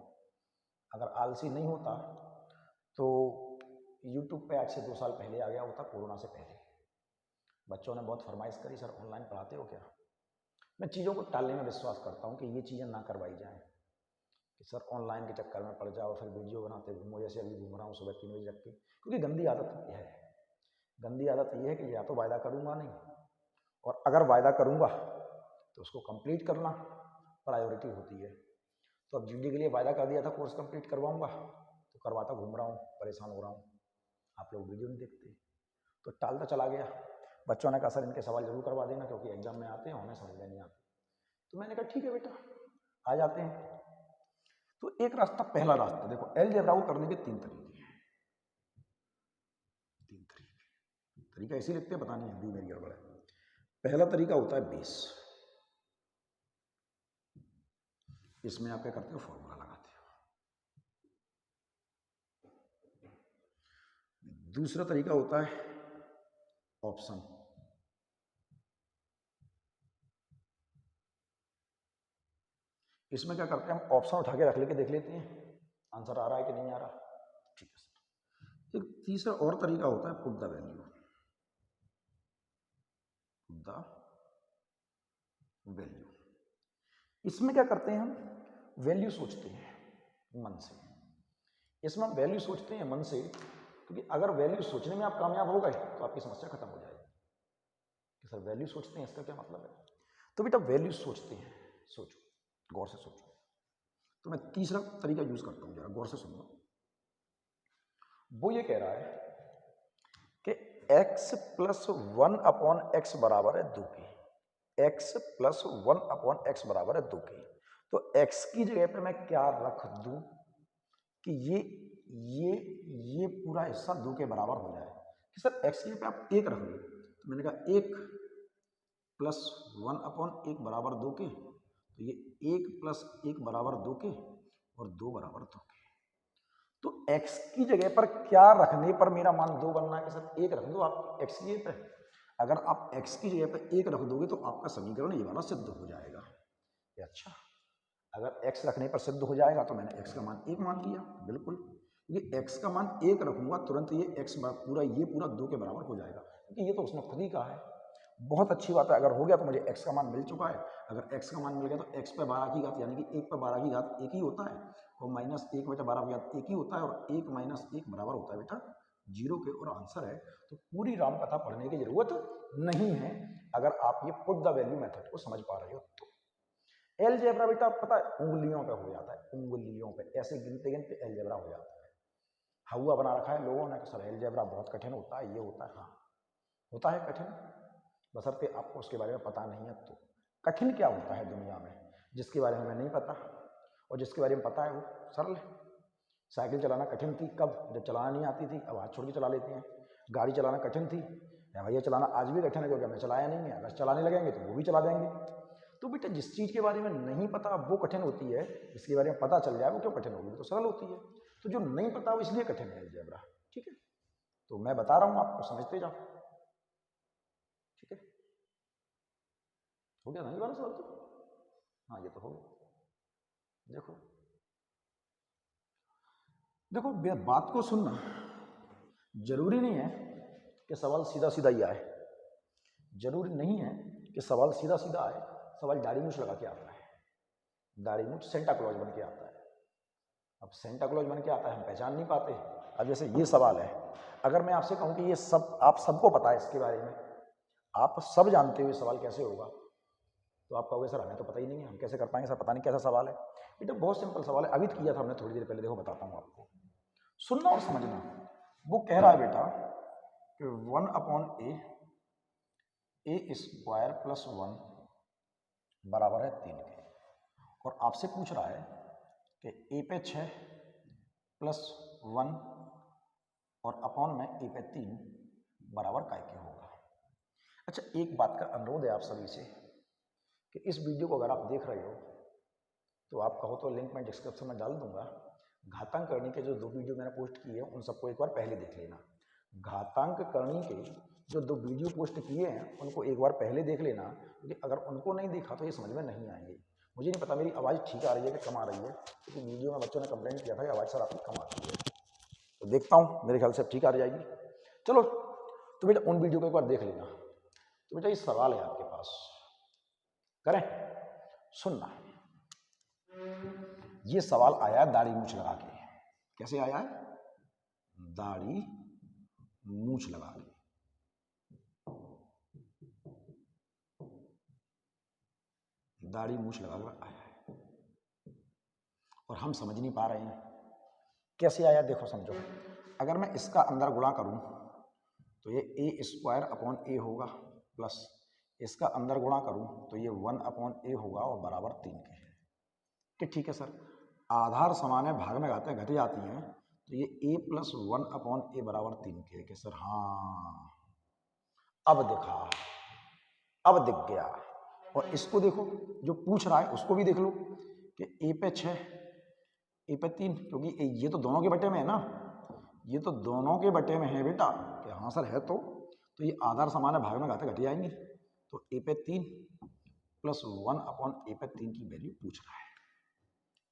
अगर आलसी नहीं होता तो यूट्यूब पे आज से 2 साल पहले आ गया होता, कोरोना से पहले। बच्चों ने बहुत फरमाइश करी सर ऑनलाइन पढ़ाते हो क्या? मैं चीज़ों को टालने में विश्वास करता हूँ कि ये चीज़ें ना करवाई जाएँ, कि सर ऑनलाइन के चक्कर में पड़ जाओ फिर वीडियो बनाते घूमो, जैसे अभी घूम रहा हूँ सुबह 3 बजे जग के। क्योंकि गंदी आदत यह है, गंदी आदत यह है कि या तो वायदा करूँगा नहीं और अगर वायदा करूँगा तो उसको कंप्लीट करना प्रायोरिटी होती है। तो अब जीडी के लिए वायदा कर दिया था कोर्स कंप्लीट करवाऊंगा, तो करवाता घूम रहा हूँ, परेशान हो रहा हूँ, आप लोग वीडियो नहीं देखते, तो टालता चला गया। बच्चों ने कहा सर इनके सवाल जरूर करवा देना क्योंकि एग्जाम में आते हैं, हमें समझ में नहीं आते। तो मैंने कहा ठीक है बेटा आ जाते हैं। तो एक रास्ता, पहला रास्ता देखो, अलजेब्रा को करने के 3 तरीके हैं। 3 तरीके, तरीका ऐसे लिखते हैं, पता नहीं हिंदी मेरी गड़बड़ है। पहला तरीका होता है बेस, इसमें आप क्या करते हो, फॉर्मूला लगाते हो। दूसरा तरीका होता है ऑप्शन, इसमें क्या करते हैं, हम ऑप्शन उठा के रख लेके देख लेते हैं आंसर आ रहा है कि नहीं आ रहा, ठीक है सर। एक तीसरा और तरीका होता है put the value, put the value. इसमें क्या करते हैं, हम वैल्यू सोचते हैं मन से। इसमें हम वैल्यू सोचते हैं मन से क्योंकि अगर वैल्यू सोचने में आप कामयाब हो गए तो आपकी समस्या खत्म हो जाएगी कि सर वैल्यू सोचते हैं, इसका क्या मतलब है। तो बेटा वैल्यू सोचते हैं, सोचो, गौर से सोचो। तो मैं तीसरा तरीका यूज करता हूं, जरा गौर से सुनना। वो ये कह रहा है कि x प्लस 1 अपॉन एक्स बराबर है 2 के, x प्लस 1 अपॉन एक्स बराबर है 2 के। तो x की जगह पे मैं क्या रख दूं कि ये पूरा हिस्सा 2 के बराबर हो जाए कि सर x की जगह पे आप 1 रख लो। तो मैंने कहा 1 प्लस 1 अपॉन 1 बराबर 2 के, तो ये 1 प्लस 1 बराबर 2 के और 2 बराबर 2 के। तो x की जगह पर क्या रखने पर मेरा मान 2 बनना है कि सर 1 रख दो आप x की जगह पर। अगर आप x की जगह पर 1 रख दोगे तो आपका समीकरण ये वाला सिद्ध हो जाएगा। अच्छा, अगर x रखने पर सिद्ध हो जाएगा तो मैंने x का मान 1 मान लिया, बिल्कुल, क्योंकि x का मान 1 रखूंगा तुरंत ये x पूरा 2 के बराबर हो जाएगा, क्योंकि ये तो उसने खुद ही कहा है। बहुत अच्छी बात है, अगर हो गया तो मुझे x का मान मिल चुका है। अगर x का मान मिल गया तो x पे 12 की घात यानी कि 1 पे 12 की घात 1 ही होता है और माइनस 1 बचा 12 की घात 1 ही होता है और 1 माइनस 1 बराबर होता है बेटा 0 के, और आंसर है। तो पूरी रामकथा पढ़ने की जरूरत नहीं है अगर आप ये पुट द वैल्यू मेथड को समझ पा रहे हो तो। अलजेब्रा बेटा पता है उंगलियों पे हो जाता है, उंगलियों पे ऐसे गिनते गिनते अलजेब्रा हो जाता है। हवा बना रखा है लोगों ने कि सर अलजेब्रा बहुत कठिन होता है, ये होता है, हाँ होता है कठिन, बशर्ते आपको उसके बारे में पता नहीं है। तो कठिन क्या होता है दुनिया में जिसके बारे में हमें नहीं पता, और जिसके बारे में पता है वो सरल है। साइकिल चलाना कठिन थी कब, जब चलाना नहीं आती थी, अब हाथ छोड़ के चला लेते हैं। गाड़ी चलाना कठिन थी, भैया चलाना आज भी कठिन है क्योंकि हमने चलाया नहीं है, अगर चलाने लगेंगे तो वो भी चला देंगे। तो बेटा जिस चीज़ के बारे में नहीं पता वो कठिन होती है, जिसके बारे में पता चल जाए वो क्यों कठिन होगी, तो सरल होती है। तो जो नहीं पता वो इसलिए कठिन है अलजेब्रा, ठीक है। तो मैं बता रहा हूँ आपको, समझते जाओ, ठीक है। हो गया ना ये वाला सवाल तो, हाँ ये तो हो गया। देखो देखो बात को सुनना, जरूरी नहीं है कि सवाल सीधा सीधा ही आए, जरूरी नहीं है कि सवाल सीधा सीधा आए। सवाल दाढ़ी मूछ लगा के आता है, दाढ़ी मूछ सेंटा क्लॉज बन के आता है। अब सेंटा क्लॉज बन के आता है, हम पहचान नहीं पाते। अब जैसे ये सवाल है, अगर मैं आपसे कहूं कि ये सब आप सबको पता है इसके बारे में, आप सब जानते हो ये सवाल कैसे होगा, तो आप कहोगे सर हमें तो पता ही नहीं है, हम कैसे कर पाएंगे सर, पता नहीं कैसा सवाल है। बेटा बहुत सिंपल सवाल है, अभी तो किया था हमने थोड़ी देर पहले, देखो बताता हूँ आपको, सुनना और समझना। वो कह रहा है बेटा कि 1 अपॉन ए स्क्वायर प्लस 1 बराबर है 3 के, और आपसे पूछ रहा है कि ए पे 6 प्लस 1 और अपॉन में ए पे 3 बराबर काय के होगा। अच्छा एक बात का अनुरोध है आप सभी से कि इस वीडियो को अगर आप देख रहे हो तो आप कहो तो लिंक मैं डिस्क्रिप्शन में डाल दूंगा। घातांक करनी के जो 2 वीडियो मैंने पोस्ट किए हैं उन सबको एक बार पहले देख लेना। घातांक करनी के जो 2 वीडियो पोस्ट किए हैं उनको एक बार पहले देख लेना, क्योंकि अगर उनको नहीं देखा तो ये समझ में नहीं आएंगे। मुझे नहीं पता मेरी आवाज़ ठीक आ रही है कि कम आ रही है, क्योंकि वीडियो में बच्चों ने कंप्लेंट किया था कि आवाज़ सर आपकी कम आती है, तो देखता हूँ मेरे ख्याल से अब ठीक आ जाएगी। चलो तो बेटा उन वीडियो को एक बार देख लेना। तो बेटा ये सवाल है आपके पास, करें, सुनना। ये सवाल आया है दाढ़ी मूछ लगा के। कैसे आया है, दाढ़ी मूछ लगा के। दाढ़ी मूछ लगा कर आया है और हम समझ नहीं पा रहे हैं कैसे आया। देखो समझो, अगर मैं इसका अंदर गुणा करूं तो ये ए स्क्वायर अपॉन ए होगा, प्लस इसका अंदर गुणा करूं तो ये 1 अपॉन ए होगा और बराबर 3 के है कि ठीक है सर। आधार समान है, भाग में घातें घट जाती हैं, तो ये a प्लस 1 अपॉन ए बराबर 3 के है कि सर। हाँ, अब दिखा, अब दिख गया। और इसको देखो, जो पूछ रहा है उसको भी देख लो कि ए पे 6, ए पे 3, क्योंकि ये तो दोनों के बटे में है ना, ये तो दोनों के बटे में है बेटा कि हाँ सर है। तो ये आधार समान है, भाग में घाते घट जाएंगी, तो ए पे 3 प्लस 1 अपॉन ए पे 3 की वैल्यू पूछ रहा है।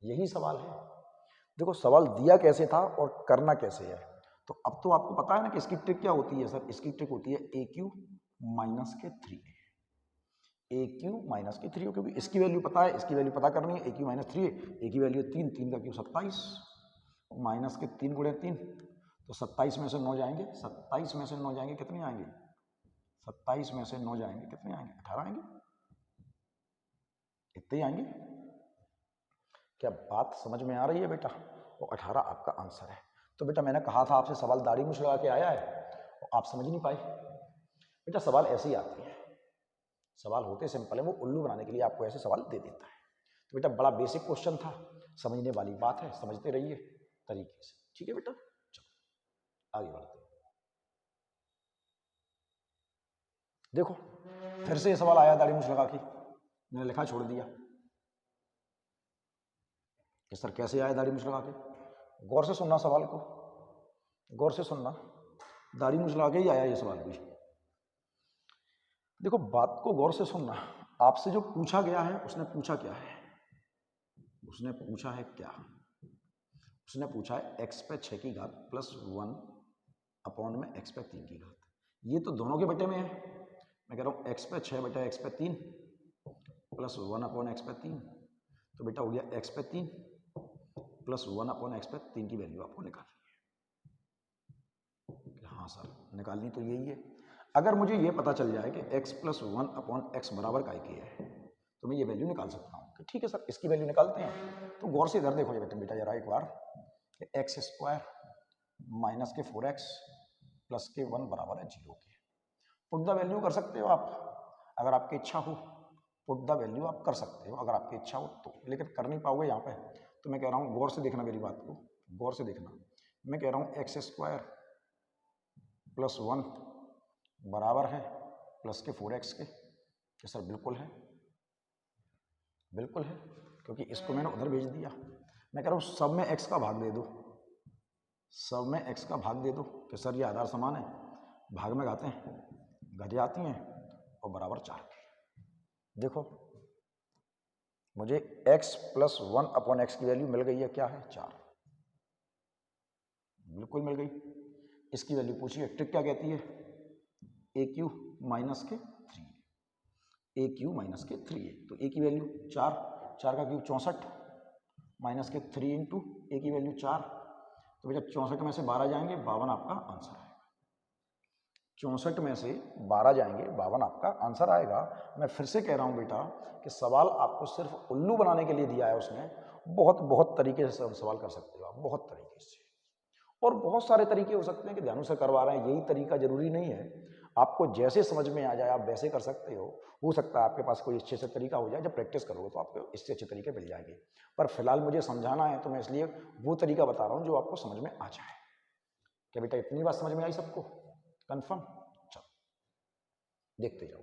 यही सवाल है। देखो सवाल दिया कैसे था और करना कैसे है। तो अब तो आपको पता है ना कि इसकी ट्रिक क्या होती है सर। इसकी ट्रिक होती है ए क्यू माइनस के 3, ए क्यू माइनस के 3, क्योंकि इसकी वैल्यू पता है, इसकी वैल्यू पता करनी है। ए क्यू माइनस 3 है, ए की वैल्यू 3, 3 का क्यू 27, माइनस के 3 गुणे 3, तो 27 में से 9 जाएंगे, 27 में से 9 जाएंगे, कितने आएंगे? 27 में से 9 जाएंगे, कितने आएंगे? 18 आएंगे, इतने ही आएंगे। क्या बात समझ में आ रही है बेटा? वो 18 आपका आंसर है। तो बेटा मैंने कहा था आपसे सवाल दाढ़ी मूछ लगा के आया है और आप समझ नहीं पाए। बेटा सवाल ऐसे ही आते हैं, सवाल होते सिंपल है, वो उल्लू बनाने के लिए आपको ऐसे सवाल दे देता है। तो बेटा बड़ा बेसिक क्वेश्चन था, समझने वाली बात है, समझते रहिए तरीके से। ठीक है बेटा, चलो आगे बढ़ते हैं। देखो फिर से ये सवाल आया दाढ़ी मूछ लगा के, मैंने लिखा छोड़ दिया कि सर कैसे आया दाढ़ी मूछ लगा के। गौर से सुनना सवाल को, गौर से सुनना, दाढ़ी मूछ लगा के ही आया ये सवाल भी। देखो बात को गौर से सुनना। आपसे जो पूछा गया है उसने पूछा क्या है? उसने पूछा है क्या? उसने पूछा है x पे 6 की घात प्लस 1 अपॉन में x पे 3 की घात। ये तो दोनों के बटे में है। मैं कह रहा हूँ x पे 6 बटा x पे 3 प्लस 1 अपॉन x पे 3, तो बेटा हो गया x पे 3 प्लस 1 अपॉन x पे 3 की वैल्यू आपको निकालनी है। हाँ सर निकालनी तो यही है। अगर मुझे ये पता चल जाए कि x प्लस 1 अपॉन एक्स बराबर काय के है, तो मैं ये वैल्यू निकाल सकता हूँ कि ठीक है सर इसकी वैल्यू निकालते हैं। तो गौर से इधर देखो बेटा जरा एक बार, कि एक्स स्क्वायर माइनस के 4x प्लस के 1 बराबर है 0 के। पुट द वैल्यू कर सकते हो आप, अगर आपकी इच्छा हो। पुट द वैल्यू आप कर सकते हो अगर आपकी इच्छा हो तो, लेकिन कर नहीं पाओगे यहाँ पे। तो मैं कह रहा हूँ गौर से देखना मेरी बात को, गौर से देखना। मैं कह रहा हूँ एक्स स्क्वायर प्लस 1 बराबर है प्लस के 4x के। कि सर बिल्कुल है, बिल्कुल है, क्योंकि इसको मैंने उधर भेज दिया। मैं कह रहा हूँ सब में x का भाग दे दो, सब में x का भाग दे दो कि सर ये आधार समान है, भाग में घाते हैं घट जाती हैं और बराबर 4 के। देखो मुझे x प्लस 1 अपॉन एक्स की वैल्यू मिल गई है, क्या है? 4, बिल्कुल मिल गई। इसकी वैल्यू पूछिए, ट्रिक क्या कहती है? ए क्यू माइनस के 3, ए क्यू माइनस के 3 है, तो ए की वैल्यू 4, 4 का क्यूब 64 माइनस के 3 इंटू ए की वैल्यू 4, तो बेटा 64 में से 12 जाएंगे, 52 आपका आंसर आएगा। 64 में से 12 जाएंगे, 52 आपका आंसर आएगा। मैं फिर से कह रहा हूँ बेटा कि सवाल आपको सिर्फ उल्लू बनाने के लिए दिया है उसने। बहुत बहुत तरीके से सवाल कर सकते हो आप, बहुत तरीके से, और बहुत सारे तरीके हो सकते हैं कि ध्यान से करवा रहे हैं, यही तरीका जरूरी नहीं है। आपको जैसे समझ में आ जाए आप वैसे कर सकते हो सकता है आपके पास कोई अच्छे से तरीका हो जाए, जब प्रैक्टिस करोगे तो आपको इससे अच्छे तरीके मिल जाएंगे। पर फिलहाल मुझे समझाना है तो मैं इसलिए वो तरीका बता रहा हूँ जो आपको समझ में आ जाए। क्या बेटा इतनी बात समझ में आई सबको? कंफर्म? चलो देखते जाओ,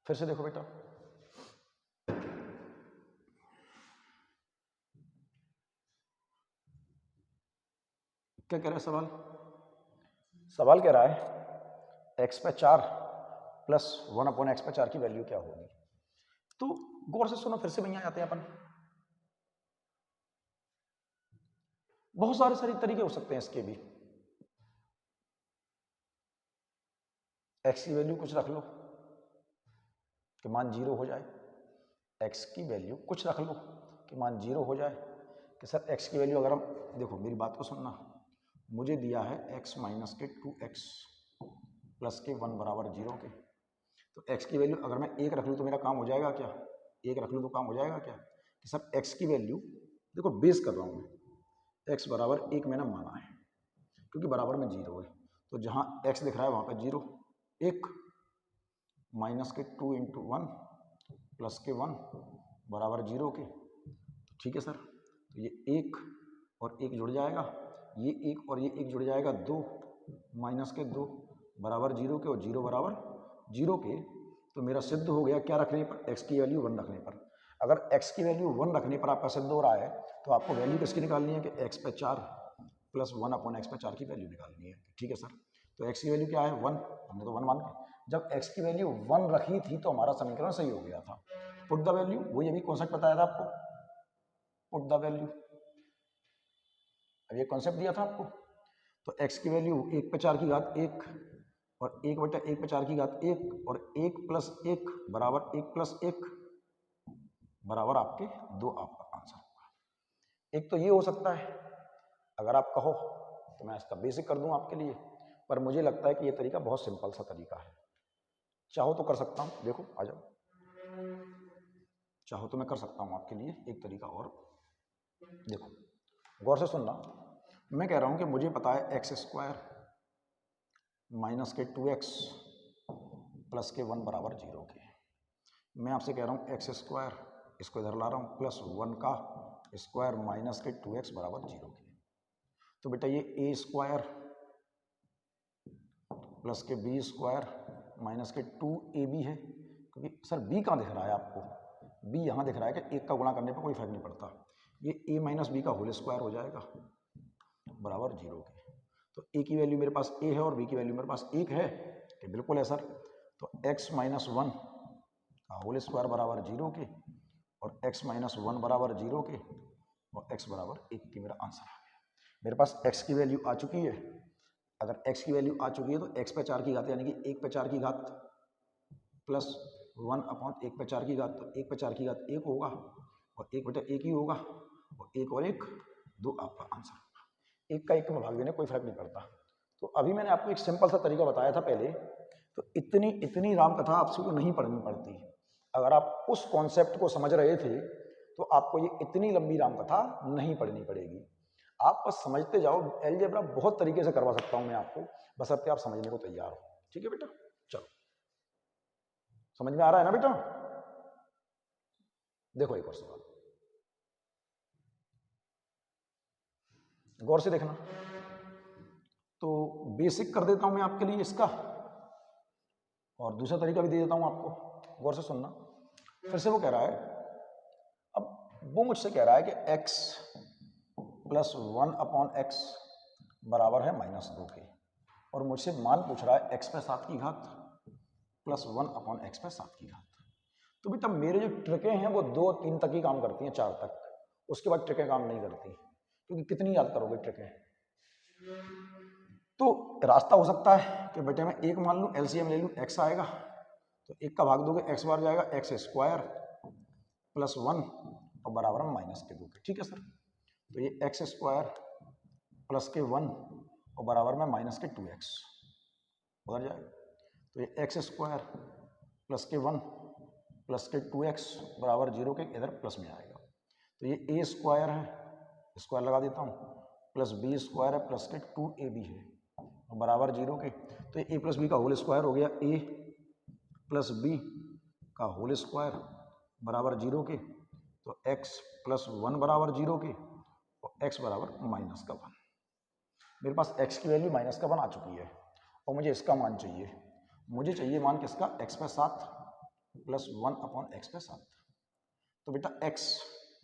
फिर से देखो बेटा। क्या कह रहा है सवाल? सवाल कह रहा है x पे 4 प्लस 1 अपॉन एक्स पे 4 की वैल्यू क्या होगी। तो गौर से सुनो, फिर से वहीं आ जाते हैं अपन। बहुत सारे तरीके हो सकते हैं इसके भी। x की वैल्यू कुछ रख लो कि मान 0 हो जाए, x की वैल्यू कुछ रख लो कि मान 0 हो जाए। कि सर x की वैल्यू अगर हम, देखो मेरी बात को सुनना, मुझे दिया है x माइनस के 2x प्लस के 1 बराबर 0 के। तो x की वैल्यू अगर मैं 1 रख लूँ तो मेरा काम हो जाएगा क्या? 1 रख लूँ तो काम हो जाएगा क्या? कि सर x की वैल्यू, देखो बेस कर रहा हूँ मैं, x बराबर 1 मैंने माना है क्योंकि बराबर में 0 है, तो जहाँ x दिख रहा है वहाँ पर 0, 1 माइनस के 2 इंटू 1 प्लस के 1 बराबर 0 के, तो ठीक है सर। तो ये 1 और 1 जुड़ जाएगा, ये 1 और ये 1 जुड़ जाएगा 2 माइनस के 2 बराबर 0 के, और 0 बराबर 0 के। तो मेरा सिद्ध हो गया क्या रखने पर? x की वैल्यू 1 रखने पर। अगर x की वैल्यू 1 रखने पर आपका सिद्ध हो रहा है तो आपको वैल्यू किसकी निकालनी है कि x पे 4 प्लस 1 अपॉन एक्स पे 4 की वैल्यू निकालनी है। ठीक है सर। तो x की वैल्यू क्या है? 1, हमने तो 1 मान के, जब x की वैल्यू 1 रखी थी तो हमारा समीकरण सही हो गया था। पुट द वैल्यू, वही अभी कॉन्सेप्ट बताया था आपको, पुट द वैल्यू, अब ये कॉन्सेप्ट दिया था आपको। तो x की वैल्यू 1 पे 4 की घात 1 और 1 बटा 1 पे 4 की घात 1 और 1 प्लस 1 बराबर 1 प्लस 1 बराबर आपके 2, आपका आंसर होगा। एक तो ये हो सकता है, अगर आप कहो तो मैं इसका बेसिक कर दूं आपके लिए, पर मुझे लगता है कि ये तरीका बहुत सिंपल सा तरीका है। चाहो तो कर सकता हूं, देखो आ जाओ, चाहो तो मैं कर सकता हूं आपके लिए एक तरीका और। देखो गौर से सुनना, मैं कह रहा हूं कि मुझे पता है एक्स स्क्वायर माइनस के 2x प्लस के 1 बराबर 0 के। मैं आपसे कह रहा हूं एक्स स्क्वायर, इसको इधर ला रहा हूं, प्लस 1 का स्क्वायर माइनस के 2x बराबर 0 के। तो बेटा ये ए स्क्वायर प्लस के बी स्क्वायर माइनस के 2ab है, क्योंकि सर बी कहाँ दिख रहा है आपको? बी यहाँ दिख रहा है कि 1 का गुणा करने पर कोई फर्क नहीं पड़ता, ये a माइनस बी का होल स्क्वायर हो जाएगा बराबर 0 के। तो a की वैल्यू मेरे पास a है और b की वैल्यू मेरे पास 1 है, कि बिल्कुल है सर। तो x माइनस 1 का होल स्क्वायर बराबर 0 के, और x माइनस 1 बराबर 0 के, और x बराबर 1 की मेरा आंसर आ गया। मेरे पास x की वैल्यू आ चुकी है। अगर x की वैल्यू आ चुकी है तो x पे 4 की घात यानी कि 1 पे 4 की घात प्लस 1 अपॉन 1 पे 4 की घात, तो 1 पे 4 की घात 1 होगा और 1 बटे 1 ही होगा, और 1 और 1 2 आपका आंसर होगा। 1 का 1 में भाग देने कोई फर्क नहीं पड़ता। तो अभी मैंने आपको एक सिंपल सा तरीका बताया था पहले, तो इतनी राम कथा आपसे को नहीं पढ़नी पड़ती। अगर आप उस कॉन्सेप्ट को समझ रहे थे तो आपको ये इतनी लंबी राम कथा नहीं पढ़नी पड़ेगी। आप बस समझते जाओ। अलजेब्रा बहुत तरीके से करवा सकता हूं मैं आपको, बस अब आप समझने को तैयार हो। ठीक है बेटा, चलो समझ में आ रहा है ना बेटा? देखो एक और सवाल गौर से देखना। तो बेसिक कर देता हूं मैं आपके लिए इसका, और दूसरा तरीका भी दे देता हूं आपको, गौर से सुनना। फिर से वो कह रहा है, अब वो मुझसे कह रहा है कि x प्लस 1 अपॉन एक्स बराबर है -2 के, और मुझसे मान पूछ रहा है x पे 7 की घात प्लस 1 अपॉन एक्स पे 7 की घात। तो बेटा मेरे जो ट्रिकें हैं वो 2 3 तक ही काम करती हैं, 4 तक, उसके बाद ट्रिकें काम नहीं करती, क्योंकि कितनी याद करोगे ट्रिकें। तो रास्ता हो सकता है कि बेटे मैं 1 मान लूँ, एलसीएम ले लूँ, x आएगा, तो 1 का भाग दोगे x बार जाएगा, एक्स स्क्वायर प्लस 1 और बराबर में -2 के। ठीक है सर। तो ये एक्स स्क्वायर प्लस के 1 और बराबर में -2x उधर जाएगा। तो ये एक्स स्क्वायर प्लस के 1 प्लस के 2x बराबर 0 के, इधर प्लस में आएगा। तो ये ए स्क्वायर है, स्क्वायर लगा देता हूँ, प्लस बी स्क्वायर है प्लस के 2ab है और बराबर 0 के। तो ये a प्लस बी का होल स्क्वायर हो गया, a प्लस बी का होल स्क्वायर बराबर 0 के। तो x प्लस 1 बराबर 0 के और x बराबर -1। मेरे पास x की वैल्यू -1 आ चुकी है और मुझे इसका मान चाहिए। मुझे चाहिए मान किसका? x पे 7 प्लस 1 अपॉन एक्स पे 7। तो बेटा x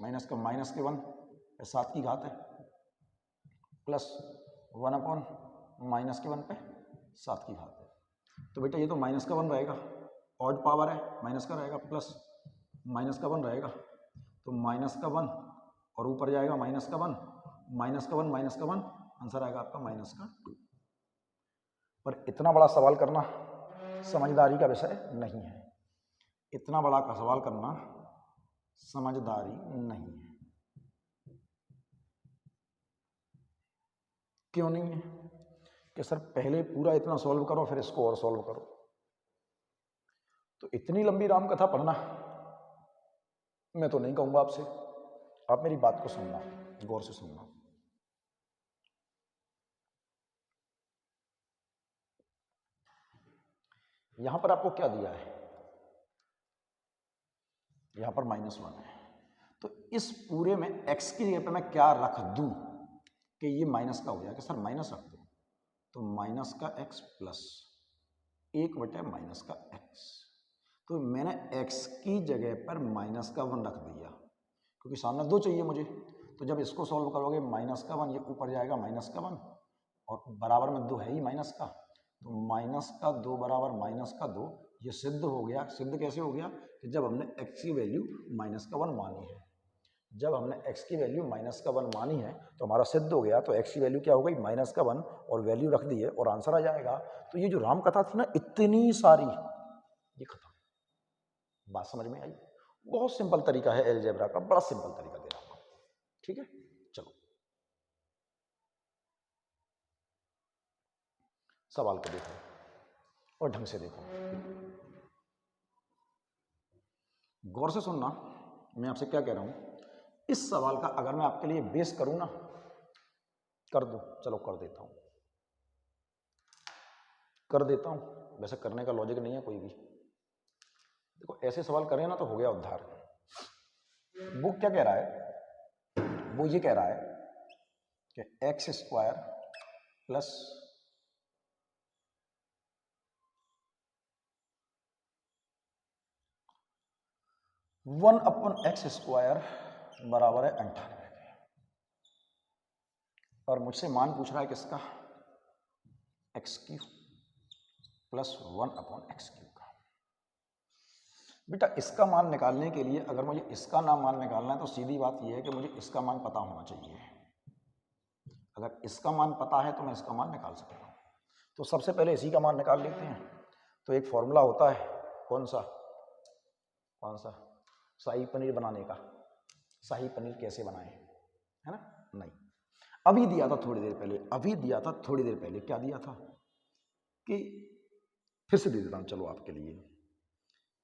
माइनस के 1 पे 7 की घात है प्लस 1 अपॉन -1 पे 7 की घात है। तो बेटा ये तो -1 रहेगा, ऑड पावर है, माइनस का रहेगा, प्लस -1 रहेगा, तो -1 और ऊपर जाएगा -1, आंसर आएगा आपका -2। पर इतना बड़ा सवाल करना समझदारी का विषय नहीं है, इतना बड़ा का सवाल करना समझदारी नहीं है। क्यों नहीं है? कि सर पहले पूरा इतना सॉल्व करो फिर इसको और सॉल्व करो। तो इतनी लंबी राम कथा पढ़ना मैं तो नहीं कहूंगा आपसे, आप मेरी बात को सुनना, गौर से सुनना। यहां पर आपको क्या दिया है, यहां पर -1 है, तो इस पूरे में x की जगह पे मैं क्या रख दूं कि ये माइनस का हो जाए, कि सर माइनस रख दो, तो माइनस का x प्लस 1/- का x। तो मैंने x की जगह पर -1 रख दिया, क्योंकि सामने 2 चाहिए मुझे। तो जब इसको सॉल्व करोगे -1 ये ऊपर जाएगा -1 और बराबर में 2 है ही माइनस का, तो -2 बराबर -2 ये सिद्ध हो गया। सिद्ध कैसे हो गया कि जब हमने x की वैल्यू -1 मानी है, जब हमने x की वैल्यू -1 मानी है तो हमारा सिद्ध हो गया। तो x की वैल्यू क्या हो गई -1 और वैल्यू रख दी है और आंसर आ जाएगा। तो ये जो राम कथा थी ना इतनी सारी, ये खत्म। बात समझ में आई? बहुत सिंपल तरीका है अलजेब्रा का, बड़ा सिंपल तरीका दे रहा हूं, ठीक है। चलो सवाल को देखो और ढंग से देखो, गौर से सुनना। मैं आपसे क्या कह रहा हूं, इस सवाल का अगर मैं आपके लिए बेस करूं ना, कर दो, चलो कर देता हूं, कर देता हूं। वैसे करने का लॉजिक नहीं है कोई भी। देखो ऐसे सवाल करें ना तो हो गया उद्धार। वो क्या कह रहा है, वो ये कह रहा है कि x² प्लस 1/x² बराबर है 98 के, और मुझसे मान पूछ रहा है किसका, x³ प्लस 1/x³ का। बेटा इसका मान निकालने के लिए अगर मुझे इसका ना मान निकालना है तो सीधी बात यह है कि मुझे इसका मान पता होना चाहिए। अगर इसका मान पता है तो मैं इसका मान निकाल सकता हूं। तो सबसे पहले इसी का मान निकाल लेते हैं। तो एक फॉर्मूला होता है, कौन सा, कौन सा, शाही पनीर बनाने का। शाही पनीर कैसे बनाएं, है ना? नहीं, अभी दिया था थोड़ी देर पहले, अभी दिया था थोड़ी देर पहले, क्या दिया था कि फिर से दे देता हूं चलो आपके लिए,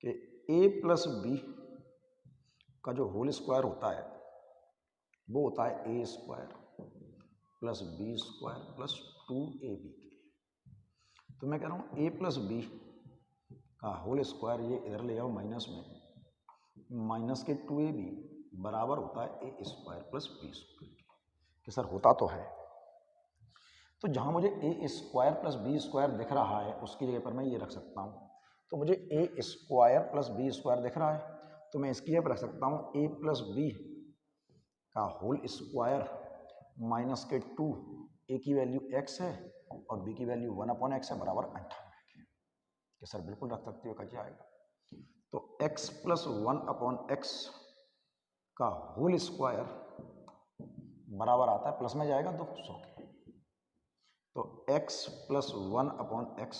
कि a+b का जो होल स्क्वायर होता है वो होता है a² plus b² plus 2ab के। तो मैं कह रहा हूं a+b का होल स्क्वायर, ये इधर ले आओ माइनस में, माइनस के 2ab बराबर होता है a² प्लस b² कि सर होता तो है। तो जहां मुझे a² प्लस b² दिख रहा है उसकी जगह पर मैं ये रख सकता हूं। तो मुझे a² प्लस b² दिख रहा है तो मैं इसकी जगह पर रख सकता हूं a+b का होल स्क्वायर माइनस के 2, a की वैल्यू x है और b की वैल्यू 1/x है, बराबर 98 कि सर बिल्कुल रख सकते हो, कैसे आएगा। तो x प्लस 1/x का होल स्क्वायर बराबर आता है, प्लस में जाएगा 200 के, तो x plus 1/x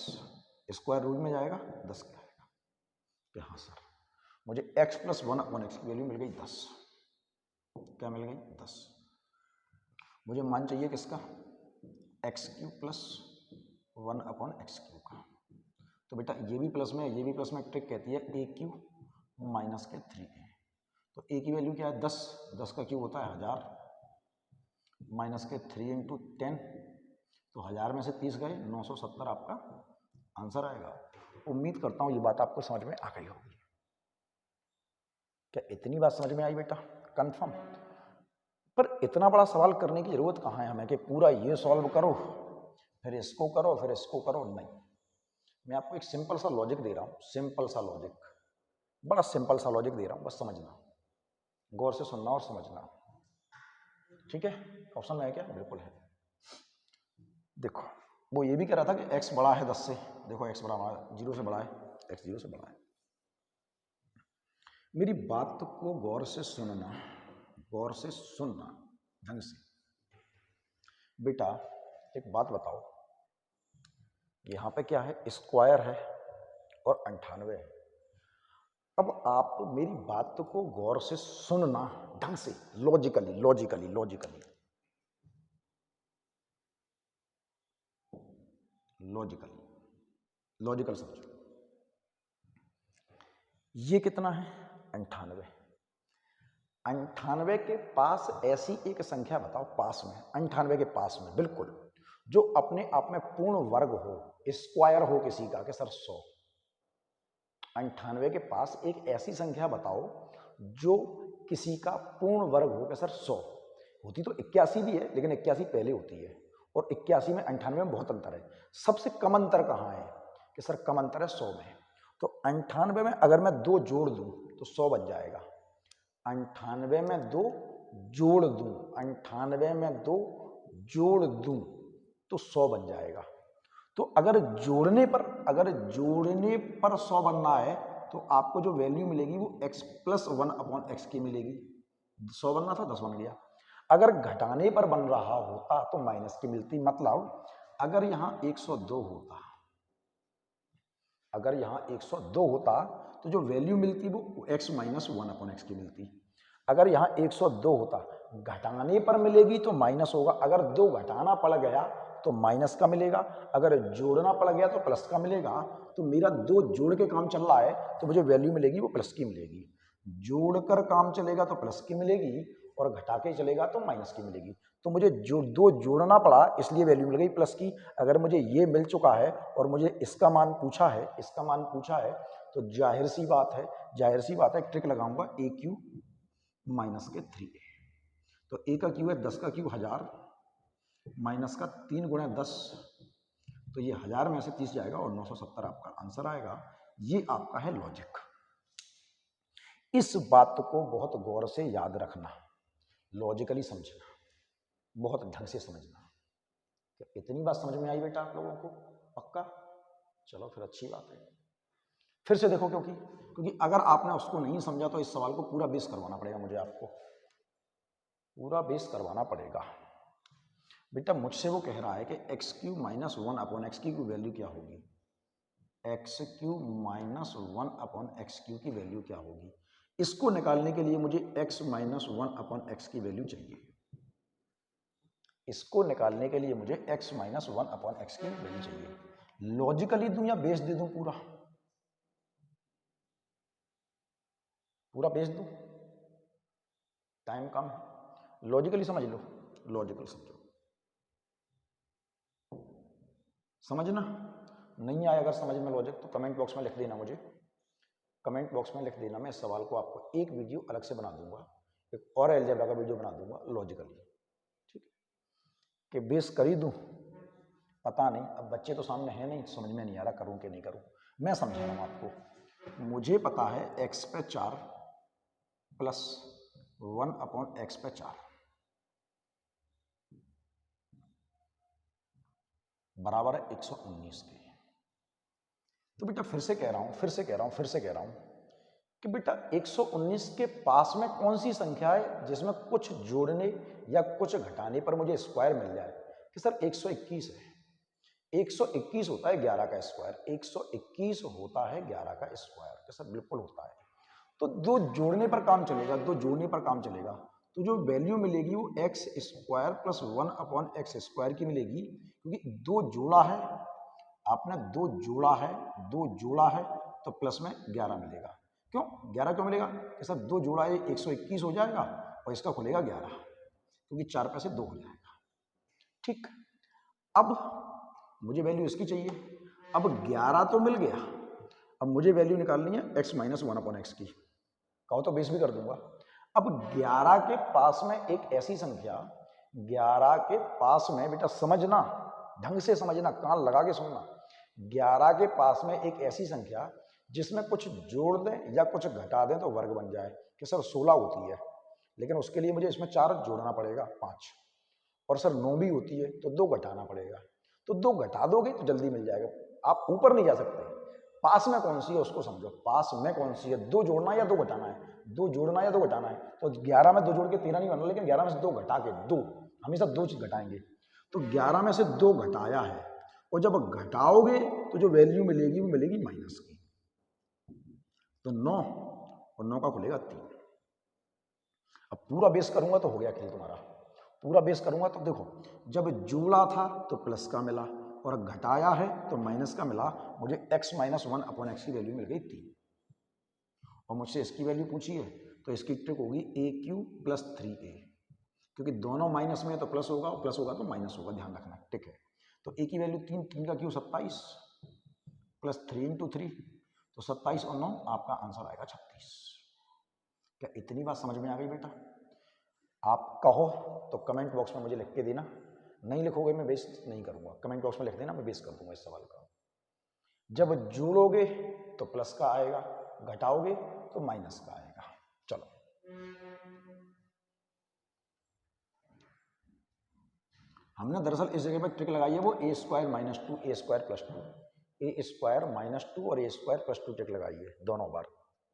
square root में जाएगा 10 के आएगा कि हाँ सर मुझे x प्लस 1/x की वैल्यू मिल गई 10। क्या मिल गई 10। मुझे मान चाहिए किसका, x³ प्लस 1/x³ का। तो बेटा ये भी प्लस में, ये भी प्लस में, ट्रिक कहती है a³ माइनस के 3a। तो a की वैल्यू क्या है 10, 10 का क्यूब होता है 1000, माइनस के 3 × 10, तो 1000 में से 30 गए, 970 आपका आंसर आएगा। उम्मीद करता हूं ये बात आपको समझ में आ गई होगी। क्या इतनी बात समझ में आई बेटा, कंफर्म? पर इतना बड़ा सवाल करने की जरूरत कहाँ है हमें कि पूरा ये सॉल्व करो फिर इसको करो फिर इसको करो, नहीं। मैं आपको एक सिंपल सा लॉजिक दे रहा हूं, सिंपल सा लॉजिक, बड़ा सिंपल सा लॉजिक दे रहा हूं, बस समझना, गौर से सुनना और समझना, ठीक है। ऑप्शन में है क्या? बिल्कुल है। देखो वो ये भी कह रहा था कि x बड़ा है 10 से, देखो x बड़ा हमारा 0 से बड़ा है, x 0 से बड़ा है। मेरी बात को गौर से सुनना, गौर से सुनना ढंग से। बेटा एक बात बताओ, यहां पे क्या है, स्क्वायर है और 98 है। अब आप मेरी बात को गौर से सुनना ढंग से, logically logically logically logically logical समझो। ये कितना है 98। 98 के पास ऐसी एक संख्या बताओ पास में, 98 के पास में बिल्कुल, जो अपने आप में पूर्ण वर्ग हो, स्क्वायर हो किसी का, कि सर 100। 98 के पास एक ऐसी संख्या बताओ जो किसी का पूर्ण वर्ग हो, कि सर 100। होती तो 81 भी है, लेकिन 81 पहले होती है, और 81 में 98 में बहुत अंतर है। सबसे कम अंतर कहाँ है, कि सर कम अंतर है 100 में। तो 98 में अगर मैं 2 जोड़ दूं तो 100 बन जाएगा। 98 में 2 जोड़ दूं, 98 में 2 जोड़ दूं तो 100 बन जाएगा। तो अगर जोड़ने पर 100 बनना है तो आपको जो वैल्यू मिलेगी वो x प्लस 1/x की मिलेगी। 100 बनना था 10 बन गया। अगर घटाने पर बन रहा होता तो माइनस की मिलती। मतलब अगर यहां 102 होता, अगर यहां 102 होता तो जो वैल्यू मिलती वो x माइनस 1/x की मिलती। अगर यहां 102 होता, घटाने पर मिलेगी तो माइनस होगा। अगर 2 घटाना पड़ गया तो माइनस का मिलेगा, अगर जोड़ना पड़ गया तो प्लस का मिलेगा। तो मेरा 2 जोड़ के काम चल रहा है तो मुझे वैल्यू मिलेगी वो प्लस की मिलेगी। जोड़कर काम चलेगा तो प्लस की मिलेगी, और घटा के चलेगा तो माइनस की मिलेगी। तो मुझे जो 2 जोड़ना पड़ा इसलिए वैल्यू मिल गई प्लस की। अगर मुझे ये मिल चुका है और मुझे इसका मान पूछा है, तो जाहिर सी बात है ट्रिक लगाऊंगा ए क्यू माइनस के 3a। तो ए का क्यू है 10 का क्यू 1000 माइनस का 3 गुणा 10, तो ये 1000 में से 30 जाएगा और 970 आपका आंसर आएगा। ये आपका है लॉजिक। इस बात को बहुत गौर से याद रखना, लॉजिकली समझना, बहुत ढंग से समझना। क्या इतनी बात समझ में आई बेटा आप लोगों को? पक्का? चलो फिर अच्छी बात है। फिर से देखो, क्योंकि अगर आपने उसको नहीं समझा तो इस सवाल को पूरा बेस करवाना पड़ेगा मुझे, आपको पूरा बेस करवाना पड़ेगा। बेटा मुझसे वो कह रहा है कि एक्स क्यू माइनस 1/x की वैल्यू क्या होगी, एक्स क्यू माइनस 1/x की वैल्यू क्या होगी। इसको निकालने के लिए मुझे x माइनस 1/x की वैल्यू चाहिए। इसको निकालने के लिए मुझे x माइनस 1/x की वैल्यू चाहिए। लॉजिकली दूं या बेस दे दूं? पूरा बेस दूं? टाइम कम है, लॉजिकली समझ लो, लॉजिकल समझो। समझना नहीं आया अगर समझ में लॉजिक तो कमेंट बॉक्स में लिख देना मुझे, कमेंट बॉक्स में लिख देना। मैं इस सवाल को आपको एक वीडियो अलग से बना दूंगा, एक और अलजेब्रा का वीडियो बना दूंगा लॉजिकली, ठीक है? कि बेस कर ही दूं, पता नहीं, अब बच्चे तो सामने है नहीं, समझ में नहीं आ रहा करूं कि नहीं करूं। मैं समझा रहा हूं आपको। मुझे पता है x पे 4 प्लस 1/x पे 4 बराबर है 119 के। तो बेटा फिर से कह रहा हूं कि बेटा 119 के पास में कौन सी संख्या है जिसमें कुछ जोड़ने या कुछ घटाने पर मुझे स्क्वायर मिल जाए? कि सर 121 है। 121 होता है 11 का स्क्वायर, 121 होता है 11 का स्क्वायर। कि सर बिल्कुल होता है। तो 2 जोड़ने पर काम चलेगा, 2 जोड़ने पर काम चलेगा। तो जो वैल्यू मिलेगी वो x square plus 1/x square की मिलेगी, क्योंकि 2 जोड़ा है आपने, 2 जोड़ा है तो प्लस में 11 मिलेगा। क्यों 11 क्यों मिलेगा? कि सर 2 जोड़ा है 121 हो जाएगा और इसका खुलेगा 11, क्योंकि 4 पे से 2 हो जाएगा। ठीक, अब मुझे वैल्यू इसकी चाहिए। अब 11 तो मिल गया, अब मुझे वैल्यू निकालनी है x माइनस 1/x की। कहो तो बेस भी कर दूंगा। अब 11 के पास में एक ऐसी संख्या, 11 के पास में, बेटा समझना, ढंग से समझना, कान लगा के सुनना। 11 के पास में एक ऐसी संख्या जिसमें कुछ जोड़ दें या कुछ घटा दें तो वर्ग बन जाए। कि सर 16 होती है, लेकिन उसके लिए मुझे इसमें 4 जोड़ना पड़ेगा 5, और सर 9 भी होती है तो 2 घटाना पड़ेगा। तो 2 घटा दोगे तो जल्दी मिल जाएगा, आप ऊपर नहीं जा सकते। पास में कौन सी है उसको समझो, पास में कौन सी है, 2 जोड़ना या 2 घटाना है, 2 जोड़ना या 2 घटाना है। तो 11 में 2 जोड़ के 13 नहीं बनना, लेकिन 11 में से 2 घटा के 2, हमेशा 2 चीज घटाएंगे। तो 11 में से 2 घटाया है, और जब घटाओगे तो जो वैल्यू मिलेगी वो मिलेगी माइनस की। तो 9 और 9 का खुलेगा 3। अब पूरा बेस करूंगा तो हो गया खेल तुम्हारा। पूरा बेस करूंगा तो देखो, जब जोड़ा था तो प्लस का मिला और घटाया है तो माइनस का मिला। मुझे x माइनस 1/x की वैल्यू मिल गई 3। और मुझसे इसकी वैल्यू पूछी है, तो इसकी ट्रिक होगी AQ + 3A, क्योंकि दोनों माइनस में है तो प्लस होगा और प्लस होगा तो माइनस होगा, ध्यान रखना। ठीक है, तो A की वैल्यू 3, 3 का क्यू 27 प्लस 3 × 3, तो 27 और 9 आपका आंसर आएगा 36। क्या इतनी बात समझ में आ गई बेटा? आप कहो तो कमेंट बॉक्स में मुझे लिख के देना, नहीं लिखोगे मैं बेस नहीं करूंगा, कमेंट बॉक्स में लिख देना, मैं बेस कर दूंगा इस सवाल का। जब जोड़ोगे तो प्लस का आएगा, घटाओगे तो माइनस का आएगा। चलो हमने दरअसल इस जगह पर ट्रिक लगाई है, वो A² - 2 A² + 2, A² - 2 और A² + 2 ट्रिक लगाई है दोनों बार।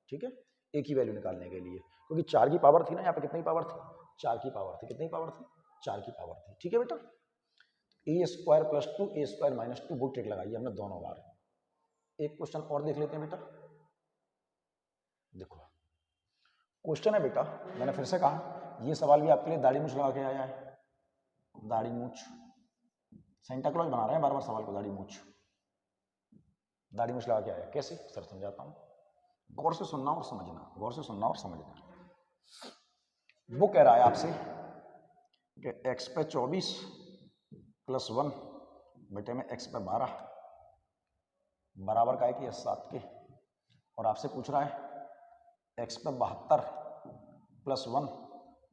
ठीक है, A की वैल्यू निकालने के लिए, क्योंकि 4 की पावर थी ना, यहाँ पे कितनी पावर थी? 4 की पावर थी। कितनी पावर थी? 4 की पावर थी। ठीक है बेटा, A² + 2 A² - 2 वो ट्रिक लगाई है हमने दोनों बार। एक क्वेश्चन और देख लेते हैं बेटा। देखो क्वेश्चन है बेटा, मैंने फिर से कहा ये सवाल भी आपके लिए दाढ़ी मूछ लगा के आया है। दाढ़ी मूछ, सेंटा क्लॉज बना रहे हैं बार बार सवाल को, दाढ़ी मूछ लगा के आया। कैसे? सर समझाता हूं, गौर से सुनना और समझना, गौर से सुनना और समझना। वो कह रहा है आपसे कि x पे 24 + 1 बेटे में x पे 12 बराबर का है कि 7 के, और आपसे पूछ रहा है x पे 72 + 1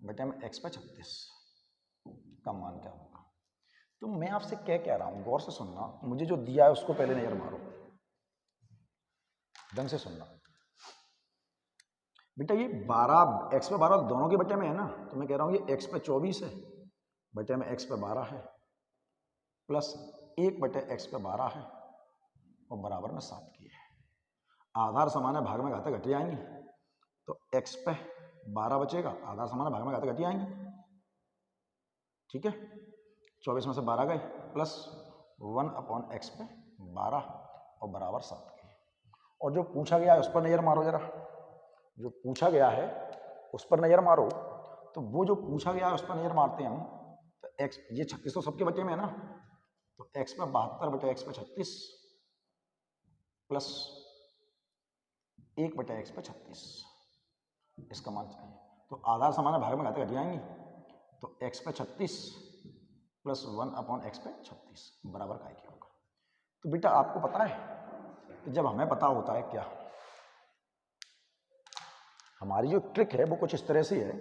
बेटे में x पे 36 का मान क्या होगा। तो मैं आपसे क्या कह रहा हूं, गौर से सुनना, मुझे जो दिया है उसको पहले नजर मारो, ढंग से सुनना बेटा। ये 12 x पे 12 दोनों के बटे में है ना, तो मैं कह रहा हूं ये x पे 24 है बटे में x पे 12 है, प्लस 1 बटे x पे 12 है और बराबर में 7 की है। आधार समान है, भाग में घाते घट जाएंगी, तो x पे 12 बचेगा, आधार समान है, भाग में घाते घट जाएंगी। ठीक है, 24 में से 12 गए, प्लस 1/x पे 12 और बराबर 7 की। और जो पूछा गया है उस पर नजर मारो जरा, जो पूछा गया है उस पर नजर मारो। तो वो जो पूछा गया है उस पर नजर मारते हैं हम, तो x, ये 36 तो सबके बचे में है ना, तो x पे 72 बटे x पे 36 प्लस 1 बटे x पे 36, इसका मान चाहिए। तो आधार समान है, भाग में घाते घट जाएंगी, तो x पे 36 प्लस 1/x पे 36 बराबर का क्या होगा। तो बेटा आपको पता है कि जब हमें पता होता है क्या, हमारी जो ट्रिक है वो कुछ इस तरह से है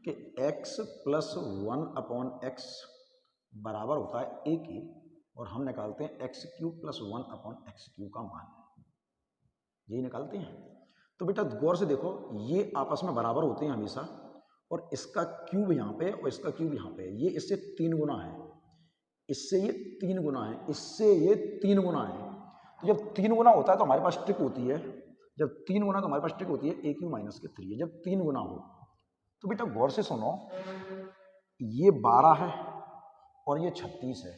कि x + 1/x बराबर होता है a की, और हम निकालते हैं x³ + 1/x³ का मान, यही निकालते हैं। तो बेटा गौर से देखो, ये आपस में बराबर होते हैं हमेशा, और इसका क्यूब यहाँ पे और इसका क्यूब यहाँ पे, ये इससे 3 गुना है, इससे ये 3 गुना है, इससे ये 3 गुना है। तो जब 3 गुना होता है तो हमारे पास ट्रिक होती है, जब 3 गुना तो हमारे पास ट्रिक होती है AQ - के 3 है, जब 3 गुना हो। तो बेटा गौर से सुनो, ये 12 है और ये 36 है,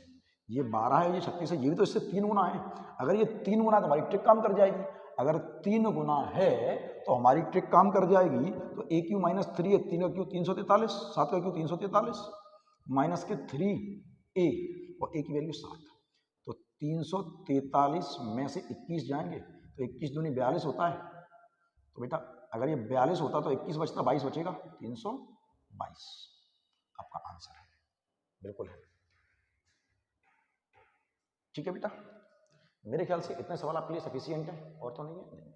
ये 12 है ये 36 है, ये भी तो इससे 3 गुना है। अगर ये 3 गुना है तो हमारी ट्रिक काम कर जाएगी, अगर 3 गुना है तो हमारी ट्रिक काम कर जाएगी। तो AQ - 3 है, 3 का क्यू 343, 7 का क्यू 343 माइनस के 3A और A की वैल्यू 7, तो 343 में से 21 जाएंगे, तो 21 दूनी 42 होता है। तो बेटा अगर ये 42 होता तो 21 बचता, 22 बचेगा, 322 आपका आंसर है, बिल्कुल है। ठीक है बेटा, मेरे ख्याल से इतने सवाल आपके लिए सफिशिएंट है, और तो नहीं है? नहीं।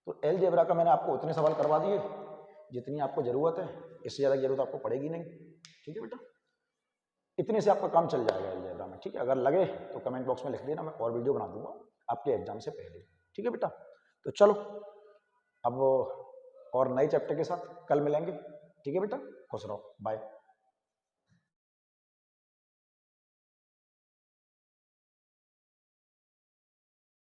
तो अलजेब्रा का मैंने आपको उतने सवाल करवा दिए जितनी आपको जरूरत है, इससे ज़्यादा जरूरत आपको पड़ेगी नहीं। ठीक है बेटा, इतने से आपका काम चल जाएगा अलजेब्रा में। ठीक है, अगर लगे तो कमेंट बॉक्स में लिख देना, मैं और वीडियो बना दूंगा आपके एग्जाम से पहले। ठीक है बेटा, तो चलो अब और नए चैप्टर के साथ कल मिलेंगे। ठीक है बेटा, खुश रहो, बाय।